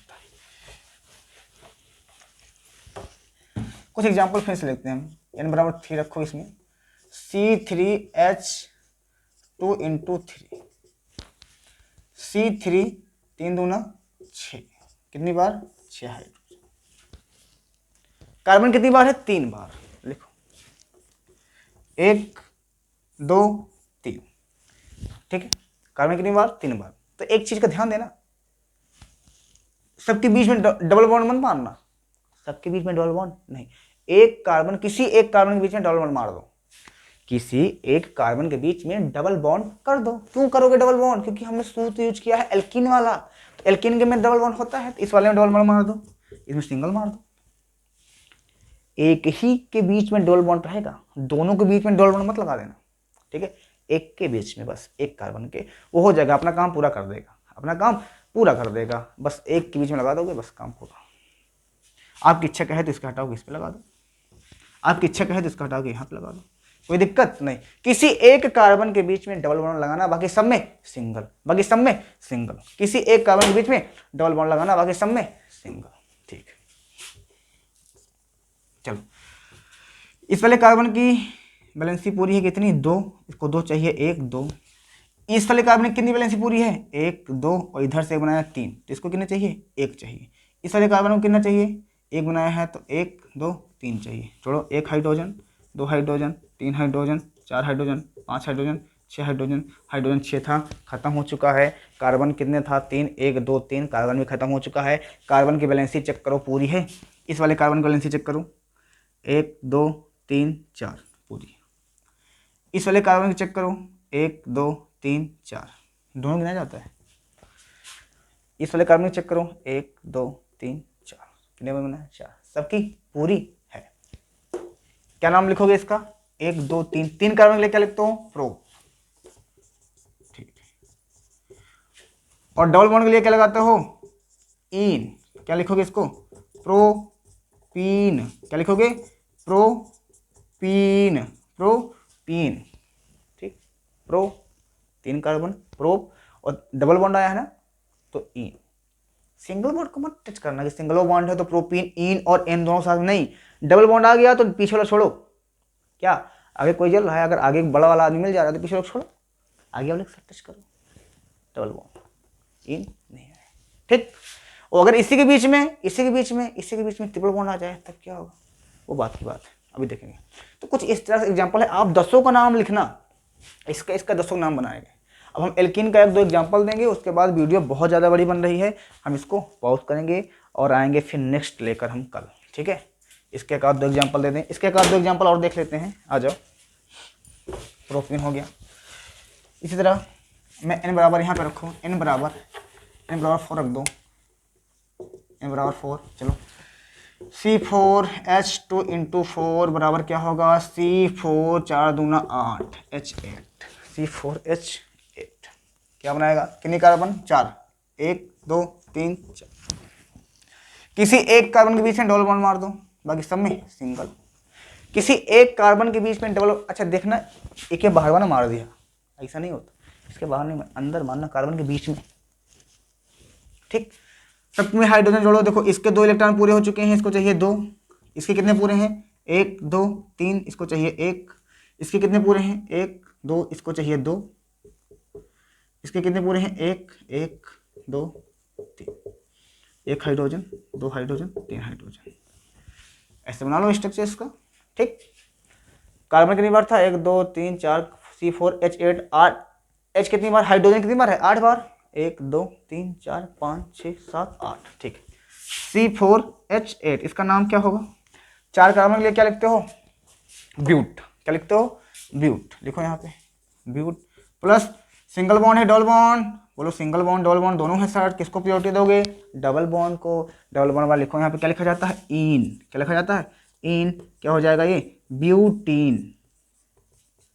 कुछ एग्जाम्पल फिर से लिखते हैं हम। n बराबर 3 रखो, इसमें C3H2 इंटू 3, C3 3 दूना 6, कितनी बार, 6 हाइड्रोजन। कार्बन कितनी बार है, 3 बार, लिखो 1 2 3, ठीक है। कार्बन कितनी बार, 3 बार। तो एक चीज का ध्यान देना, सबके बीच में डबल बॉन्ड मत मारना, सबके बीच में डबल बॉन्ड नहीं, एक कार्बन, किसी एक कार्बन के बीच में डबल बॉन्ड मार दो, किसी एक कार्बन के बीच में डबल बॉन्ड कर दो। क्यों करोगे डबल बॉन्ड, क्योंकि हमने सूत्र यूज किया है एल्कीन वाला, तो एल्कीन के में डबल बॉन्ड होता है, तो इस वाले में डबल बॉन्ड मार दो, इसमें सिंगल मार दो। एक ही के बीच में डबल बॉन्ड रहेगा, दोनों के बीच में डबल बॉन्ड मत लगा देना, ठीक है। एक के बीच में, बस एक कार्बन के, वो हो जाएगा, अपना काम पूरा कर देगा, अपना काम पूरा कर देगा। बस एक के बीच में लगा दोगे, बस काम पूरा। आपकी इच्छा कहे तो इसका हटाओगे इस पे लगा दो, आपकी इच्छा कहे तो इसका हटाओगे यहाँ पे लगा दो, कोई दिक्कत नहीं। किसी एक कार्बन के बीच में डबल बॉन्ड लगाना, बाकी सब में सिंगल, बाकी सब में सिंगल। किसी एक कार्बन के बीच में डबल बॉन्ड लगाना, बाकी सब में सिंगल, ठीक। चलो, इस वाले कार्बन की वैलेंसी पूरी है कितनी, 2, इसको 2 चाहिए, 1 2। इस वाले कार्बन की कितनी वैलेंसी पूरी है, 1 2, और इधर से बनाया 3, तो इसको कितना चाहिए, 1 चाहिए। इस वाले कार्बन को कितना चाहिए, 1 बनाया है तो 1 2 3 चाहिए। छोड़ो, 1 hydrogen, 2 hydrogen, 3 hydrogen, 4 hydrogen, 5 hydrogen, 6 hydrogen. Hydrogen 6 था, खत्म हो चुका है। कार्बन कितने था, 3, 1 2 3, कार्बन भी खत्म हो चुका है। कार्बन की वैलेंसी चेक करो, पूरी है। इस वाले कार्बन की वैलेंसी चेक करो, 1 2 3 4 पूरी। इस वाले कार्बन की चेक करो, 1 2 3 4, दोनों गिना जाता है। इस वाले कार्बन की चेक करो, 1 2 3 4, कितने में बना, 4, सबकी पूरी है। क्या नाम लिखोगे इसका, 1 2 3, 3 कार्बन के लिए क्या लिखते हो, प्रो, ठीक। और डबल बॉन्ड के लिए क्या लगाते हो, इन, क्या लिखोगे इसको, प्रोपीन, क्या लिखोगे, प्रोपीन, प्रोपीन, ठीक। प्रो 3 कार्बन, प्रो, और डबल बॉन्ड आया है ना, तो इन। सिंगल बॉन्ड को मत टच करना कि सिंगल बॉन्ड है तो प्रोपीन, इन और एन दोनों साथ नहीं। डबल बॉन्ड आ गया तो पीछे वाला छोड़ो, क्या आगे कोई जल रहा है, अगर आगे बड़ा वाला आदमी मिल जा रहा है तो पीछे वाला छोड़ो, आगे वाले के साथ टच करो, डबल बॉन्ड, इन नहीं है, ठीक। और अगर इसी के बीच में, इसी के बीच में, इसी के बीच में ट्रिपल बॉन्ड आ जाए तब क्या होगा, वो बात की बात है, अभी देखेंगे। तो कुछ इस तरह से एग्जाम्पल है, आप 10 का नाम लिखना, इसका 10 का नाम बनाएंगे। अब हम एल्कीन का 1 2 एग्जाम्पल देंगे, उसके बाद वीडियो बहुत ज़्यादा बड़ी बन रही है, हम इसको पॉज करेंगे और आएंगे फिर नेक्स्ट लेकर हम कल, ठीक है। इसके एक आध 2 एग्जाम्पल दे दें, इसके एक आध 2 एग्जाम्पल और देख लेते हैं, आ जाओ। प्रोपीन हो गया। इसी तरह मैं n बराबर यहाँ पे रखूँ, n बराबर 4 रख दो, n बराबर 4, चलो। C4H2 इंटू 4 बराबर क्या होगा, C4 4 दूना 8 H8, C4H8 क्या बनाएगा, कितनी कार्बन, 4, 1 2 3 4। किसी एक कार्बन के बीच में डबल बॉन्ड मार दो, बाकी सब में सिंगल। किसी एक कार्बन के बीच में डबल, अच्छा देखना, एक बाहर वाला मार दिया, ऐसा नहीं होता, इसके बाहर नहीं, अंदर मारना, कार्बन के बीच में, ठीक। सब में हाइड्रोजन जोड़ो, देखो इसके 2 इलेक्ट्रॉन पूरे हो चुके हैं, इसको चाहिए 2, इसके कितने पूरे हैं, 1 2 3, इसको चाहिए 1, इसके कितने पूरे हैं, 1 2, इसको चाहिए 2, इसके कितने पूरे हैं, 1 1 2 3, 1 हाइड्रोजन, 2 हाइड्रोजन, 3 हाइड्रोजन, ऐसे बना लो स्ट्रक्चर इसका, ठीक। कार्बन कितनी बार था, 1 2 3 4, C4H8 8, H कितनी बार, हाइड्रोजन कितनी बार है, 8 बार, 1 2 3 4 5 6 7 8, ठीक। C4H8 इसका नाम क्या होगा, 4 कार्बन के लिए क्या लिखते हो, ब्यूट, क्या लिखते हो, ब्यूट, लिखो यहाँ पे ब्यूट, प्लस सिंगल बॉन्ड है डबल बॉन्ड, बोलो सिंगल बॉन्ड डबल बॉन्ड दोनों है सर, किसको प्रायोरिटी दोगे? डबल बॉन्ड को। डबल बॉन्ड वाला लिखो यहाँ पे क्या लिखा जाता है? इन। क्या लिखा जाता है? इन। क्या हो जाएगा ये? ब्यूटीन।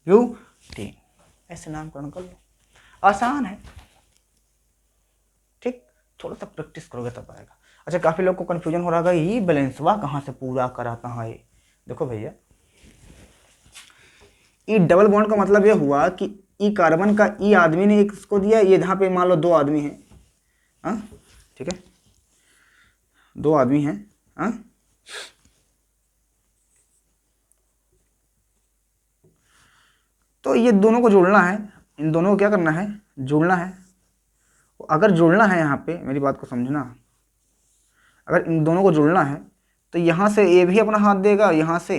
ब्यूटीन, ऐसे नामकरण कर लो, आसान है। ठीक, थोड़ा सा प्रैक्टिस करोगे तब आएगा। अच्छा, काफी लोग को कंफ्यूजन हो रहा है ये बैलेंसवा कहाँ से पूरा करा, कहाँ है? देखो भैया, ई डबल बॉन्ड का मतलब ये हुआ कि ई कार्बन का ई आदमी ने एक इसको दिया, ये यहाँ पे मान लो दो आदमी हैं, हाँ ठीक है, दो आदमी हैं, हाँ तो ये दोनों को जोड़ना है, इन दोनों को क्या करना है? जोड़ना है। अगर जोड़ना है, यहाँ पे मेरी बात को समझना, अगर इन दोनों को जोड़ना है तो यहाँ से ये भी अपना हाथ देगा, यहाँ से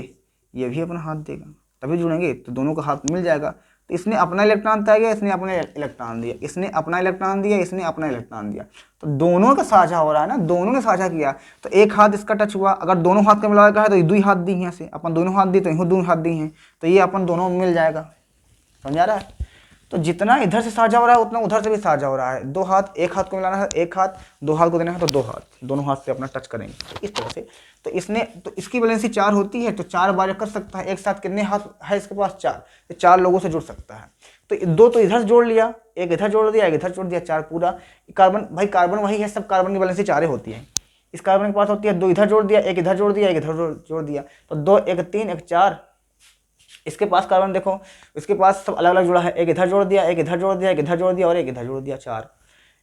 ये भी अपना हाथ देगा, तभी जुड़ेंगे, तो दोनों का हाथ मिल जाएगा। तो इसने अपना इलेक्ट्रॉन दिया, इसने अपना इलेक्ट्रॉन दिया, इसने अपना इलेक्ट्रॉन दिया, इसने अपना इलेक्ट्रॉन दिया, तो दोनों का साझा हो रहा है ना, दोनों ने साझा किया, तो एक हाथ इसका टच हुआ। अगर दोनों हाथ का मिलाया है तो ये दो हाथ दी यहाँ से, अपन दोनों हाथ दी तो यहाँ दो हाथ दी हैं, तो ये अपन दोनों मिल जाएगा। समझा रहा है? तो जितना इधर से साझा हो रहा है उतना उधर से भी साझा हो रहा है। दो हाथ, एक हाथ को मिलाना है एक हाथ, दो हाथ को देना है तो दो हाथ, दोनों हाथ से अपना टच करेंगे, तो इस तरह से। तो इसने, तो इसकी वैलेंसी 4 होती है, तो 4 बार कर सकता है। एक साथ कितने हाथ है इसके पास? 4, तो 4 लोगों से जुड़ सकता है। तो दो तो इधर जोड़ लिया, एक इधर जोड़ दिया, एक इधर जोड़ दिया, 4 पूरा। कार्बन, भाई कार्बन वही है, सब कार्बन की वैलेंसी 4 होती है। इस कार्बन के पास होती है, दो इधर जोड़ दिया, एक इधर जोड़ दिया, एक इधर जोड़ दिया, तो 2 1 3 1 4। इसके पास कार्बन देखो, इसके पास सब अलग अलग जुड़ा है, एक इधर जोड़ दिया, एक इधर जोड़ दिया, एक इधर जोड़ दिया और एक इधर जोड़ दिया, 4।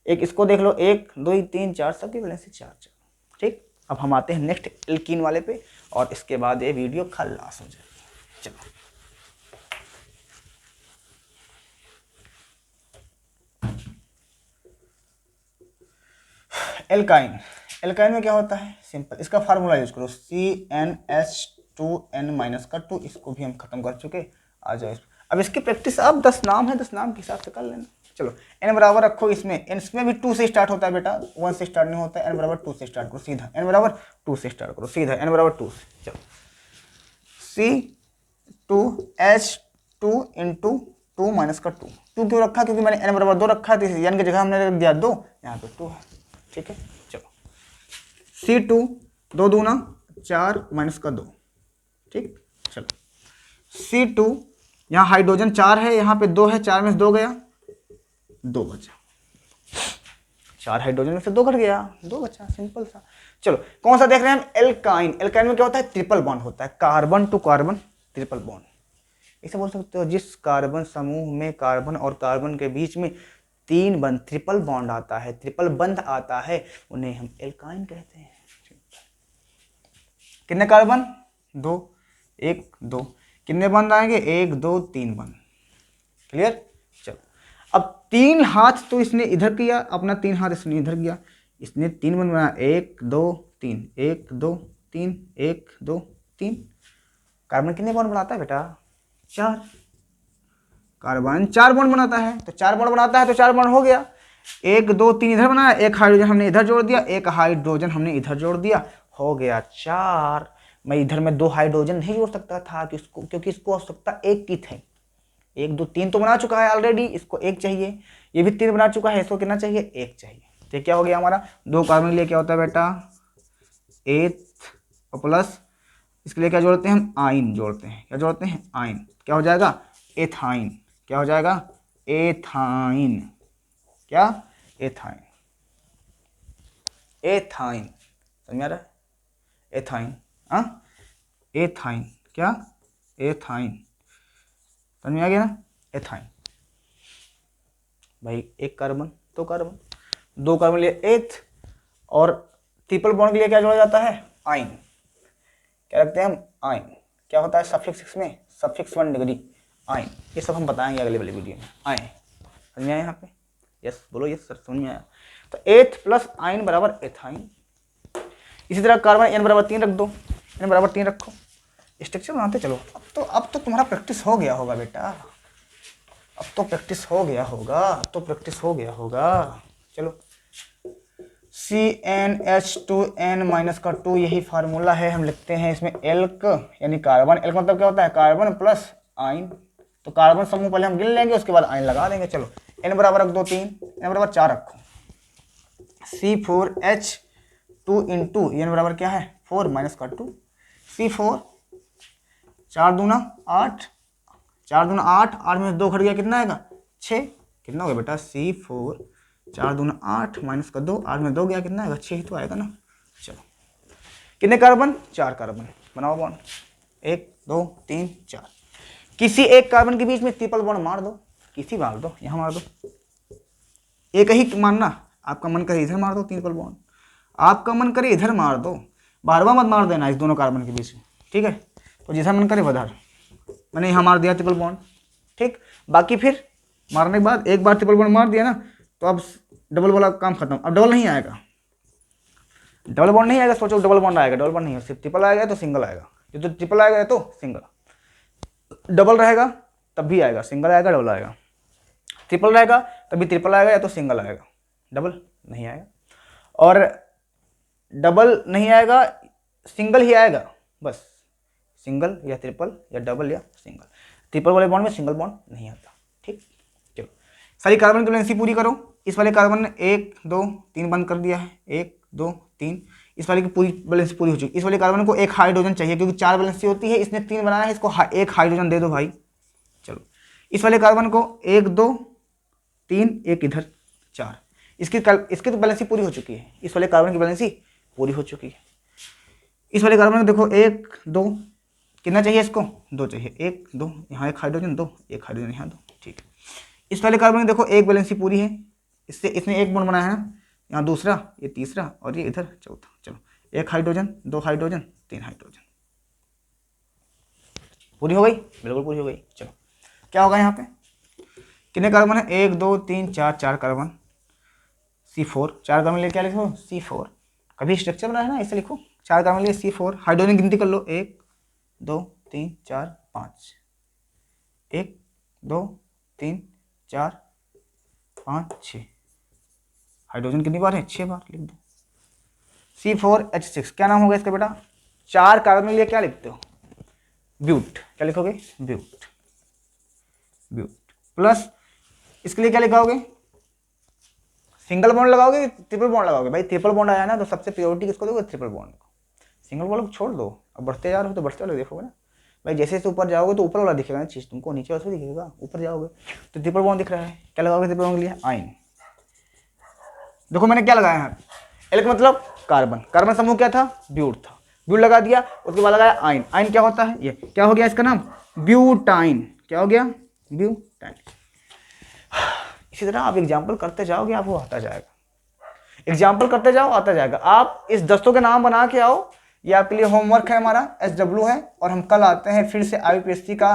एक इसको देख लो, 1 2 3 4, सबकी वैलेंसी 4 4। ठीक, अब हम आते हैं नेक्स्ट एल्कीन वाले पे, और इसके बाद ये वीडियो खल्लास हो जाएगी। चलो, एल्काइन। एल्काइन में क्या होता है? सिंपल, इसका फार्मूला यूज करो, CnH2n-2, इसको भी हम खत्म कर चुके। आ जाओ अब इसकी प्रैक्टिस, अब 10 नाम है, 10 नाम के हिसाब से कर लेना। चलो, n बराबर रखो, इसमें भी 2 से स्टार्ट होता है बेटा, 1 से स्टार्ट नहीं होता है। n बराबर 2 से स्टार्ट करो सीधा, n बराबर 2 से स्टार्ट करो सीधा, n बराबर 2 से। चलो, C2H2 इंटू 2 माइनस का 2 क्यों रखा? क्योंकि मैंने n बराबर 2 रखा है, तो n की जगह हमने रख दिया 2, यहाँ पे 2 है। ठीक है, चलो, C2 2 दूना 4 माइनस का 2। ठीक, चलो, C2 यहाँ हाइड्रोजन 4 है, यहाँ पे 2 है, 4 में से 2 गया, 2 बचा। 4 हाइड्रोजन में से 2 घट गया, 2 बचा, सिंपल सा। चलो, कौन सा देख रहे हैं हम? एल्काइन। एल्काइन में क्या होता है? ट्रिपल बॉन्ड होता है, carbon to carbon triple bond. इसे बोल सकते हो, जिस कार्बन समूह में कार्बन और कार्बन के बीच में 3 बंध, ट्रिपल बॉन्ड आता है, ट्रिपल बंध आता है, उन्हें हम एल्काइन कहते हैं। कितने कार्बन? 2, 1 2, कितने बंध आएंगे? 1 2 3 बंध। क्लियर? चलो, अब 3 हाथ तो इसने इधर किया, अपना 3 हाथ इसने इधर किया, इसने 3 बंध बनाया, 1 2 3, 1 2 3, 1 2 3। कार्बन कितने बॉन्ड बनाता है बेटा? 4। कार्बन 4 बॉन्ड बनाता है, तो 4 बॉन्ड बनाता है तो 4 बॉन्ड हो गया। 1 2 3 इधर बनाया, एक हाइड्रोजन हमने इधर जोड़ दिया, एक हाइड्रोजन हमने इधर जोड़ दिया, हो गया 4। मैं इधर में 2 हाइड्रोजन नहीं जोड़ सकता था क्योंकि इसको आवश्यकता 1 की थी। 1 2 3 तो बना चुका है ऑलरेडी, इसको 1 चाहिए, ये भी 3 बना चुका है, इसको कितना चाहिए? 1 चाहिए। तो क्या हो गया हमारा? 2 कार्बन के लिए क्या होता है बेटा? एथ, और प्लस इसके लिए क्या जोड़ते हैं हम? आइन जोड़ते हैं। क्या जोड़ते हैं? आइन। क्या हो जाएगा? एथाइन। क्या हो जाएगा? एथाइन। क्या? एथाइन। एथाइन, समझ आ रहा है? एथाइन, हाँ, एथाइन। क्या? एथाइन, समझ में आ गया ना? एथाइन। भाई, 1 कार्बन 2 कार्बन, 2 कार्बन लिए एथ, और ट्रिपल बॉन्ड के लिए क्या जोड़ा जाता है? आइन। क्या रखते हैं हम? आइन। क्या होता है सफिक्स में? सफिक्स 1 डिग्री, आइन। ये सब हम बताएंगे अगले वाले वीडियो में। आइन, समझ में आया यहाँ पे? यस बोलो, यस सर, समझ में आया। तो एथ प्लस आइन बराबर एथाइन। इसी तरह कार्बन n बराबर 3 रख दो, n बराबर 3 रखो, स्ट्रक्चर बनाते चलो। अब तो तुम्हारा प्रैक्टिस हो गया होगा बेटा, अब तो प्रैक्टिस हो गया होगा, अब तो प्रैक्टिस हो गया होगा। चलो, CnH2n-2, यही फार्मूला है, हम लिखते हैं इसमें एल्क यानी कार्बन। एल्क मतलब क्या होता है? कार्बन प्लस आइन। तो कार्बन समूह पहले हम गिन लेंगे, उसके बाद आयन लगा देंगे। चलो n बराबर रख दो 3, n बराबर 4 रखो, C4H2 इंटू n बराबर क्या है 4 माइनस का 2, C4 4 दूना 8, 4 दूना 8, 8 में 2 घट गया कितना आएगा 6, कितना हो गया बेटा C4 4 दूना 8 माइनस का 2, 8 में 2 गया कितना आएगा 6 तो आएगा ना। चलो कितने कार्बन 4 कार्बन, बनाओ बॉन्ड 1 2 3 4। किसी एक कार्बन के बीच में ट्रिपल बॉन्ड मार दो, किसी मार दो, यहाँ मार दो, एक ही मारना, आपका मन करे इधर मार दो ट्रिपल बॉन्ड, आपका मन करे इधर मार दो, बार बार मत मार देना इस दोनों कार्बन के बीच में, ठीक है। तो जैसा मन करे उधर, मैंने यहाँ मार दिया ट्रिपल बॉन्ड, ठीक। बाकी फिर मारने के बाद एक बार ट्रिपल बॉन्ड मार दिया ना, तो अब डबल वाला काम खत्म, अब डबल नहीं आएगा, डबल बॉन्ड नहीं आएगा। सोचो डबल बॉन्ड आएगा, डबल बॉन्ड नहीं है, सिर्फ ट्रिपल आएगा तो सिंगल आएगा, जो तो ट्रिपल आएगा तो सिंगल, डबल रहेगा तब भी आएगा, सिंगल आएगा डबल आएगा, ट्रिपल रहेगा तभी ट्रिपल आएगा या तो सिंगल आएगा, डबल नहीं आएगा। और डबल नहीं आएगा, सिंगल ही आएगा बस, सिंगल या ट्रिपल या डबल या सिंगल, ट्रिपल वाले बॉन्ड में सिंगल बॉन्ड नहीं आता, ठीक। चलो सारी कार्बन की वैलेंसी पूरी करो। इस वाले कार्बन ने 1 2 3 बंद कर दिया है, 1 2 3, इस वाले की पूरी बैलेंसी पूरी हो चुकी। इस वाले कार्बन को एक हाइड्रोजन चाहिए क्योंकि 4 बैलेंसी होती है, इसने 3 बनाया है, इसको एक हाइड्रोजन दे दो भाई। चलो इस वाले कार्बन को 1 2 3, एक इधर 4, इसकी तो बैलेंसी पूरी हो चुकी है, इस वाले कार्बन की बैलेंसी पूरी हो चुकी है। इस वाले कार्बन को देखो 1 2, कितना चाहिए इसको 2 चाहिए, 1 2, यहाँ एक हाइड्रोजन 2, एक हाइड्रोजन यहाँ 2, ठीक है। इस वाले कार्बन में देखो एक बैलेंसी पूरी है, इससे इसने एक बॉन्ड बनाया है ना, यहाँ दूसरा, ये तीसरा और ये इधर चौथा। चलो एक हाइड्रोजन 2 हाइड्रोजन 3 हाइड्रोजन, पूरी हो गई, बिल्कुल पूरी हो गई। चलो क्या होगा यहाँ पे, कितने कार्बन है 1 2 3 4, 4 कार्बन, C4 4 कार्बन लिए क्या लिखो C4, कभी स्ट्रक्चर बनाया है ना इसे लिखो, 4 कार्बन लिए C4, हाइड्रोजन गिनती कर लो 1 2 3 4 5, 1 2 3 4 5 6, हाइड्रोजन कितनी बार है 6 बार, लिख दो C4H6। क्या नाम होगा इसका बेटा, 4 कार्बन लिए क्या लिखते हो ब्यूट, क्या लिखोगे ब्यूट, ब्यूट प्लस इसके लिए क्या लिखाओगे, सिंगल बॉन्ड लगाओगे ट्रिपल बॉन्ड लगाओगे, भाई ट्रिपल बॉन्ड आया ना तो सबसे प्रायोरिटी किसको दोगे ट्रिपल बॉन्ड को, सिंगल बॉन्ड छोड़ दो। अब बढ़ते जा रहे हो तो बढ़ते वाले देखोगे ना भाई, जैसे जैसे ऊपर जाओगे तो ऊपर वाला दिखेगा ना चीज तुमको, नीचे वाला दिखेगा, ऊपर जाओगे तो ट्रिपल बॉन्ड दिख रहा है, क्या लगाओगे ट्रिपल बॉन्ड के लिए आयन। देखो मैंने क्या लगाया है, एल का मतलब कार्बन, कार्बन समूह क्या था ब्यूट था, ब्यूट लगा दिया, उसके बाद लगाया आयन, आयन क्या होता है ये क्या हो गया इसका नाम ब्यूटाइन, क्या हो गया ब्यूटाइन। इसी तरह आप एग्जाम्पल करते जाओगे आपको आता जाएगा, एग्जाम्पल करते जाओ आता जाएगा। आप इस दस्तों के नाम बना के आओ, ये आपके लिए होमवर्क है, हमारा SW है, और हम कल आते हैं फिर से IUPAC का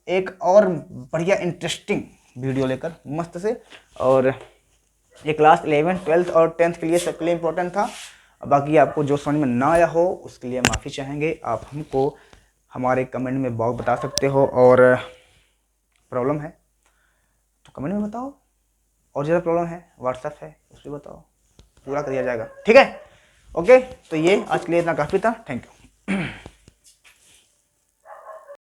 एक और बढ़िया इंटरेस्टिंग वीडियो लेकर मस्त से। और ये क्लास 11 12 और 10th के लिए सबके लिए इंपॉर्टेंट था। बाकी आपको जो समझ में ना आया हो उसके लिए माफ़ी चाहेंगे, आप हमको हमारे कमेंट में बता सकते हो, और प्रॉब्लम है तो कमेंट में बताओ, और ज़्यादा प्रॉब्लम है व्हाट्सएप है उस पर बताओ, पूरा कर दिया जाएगा, ठीक है। ओके तो ये आज के लिए इतना काफ़ी था, थैंक यू।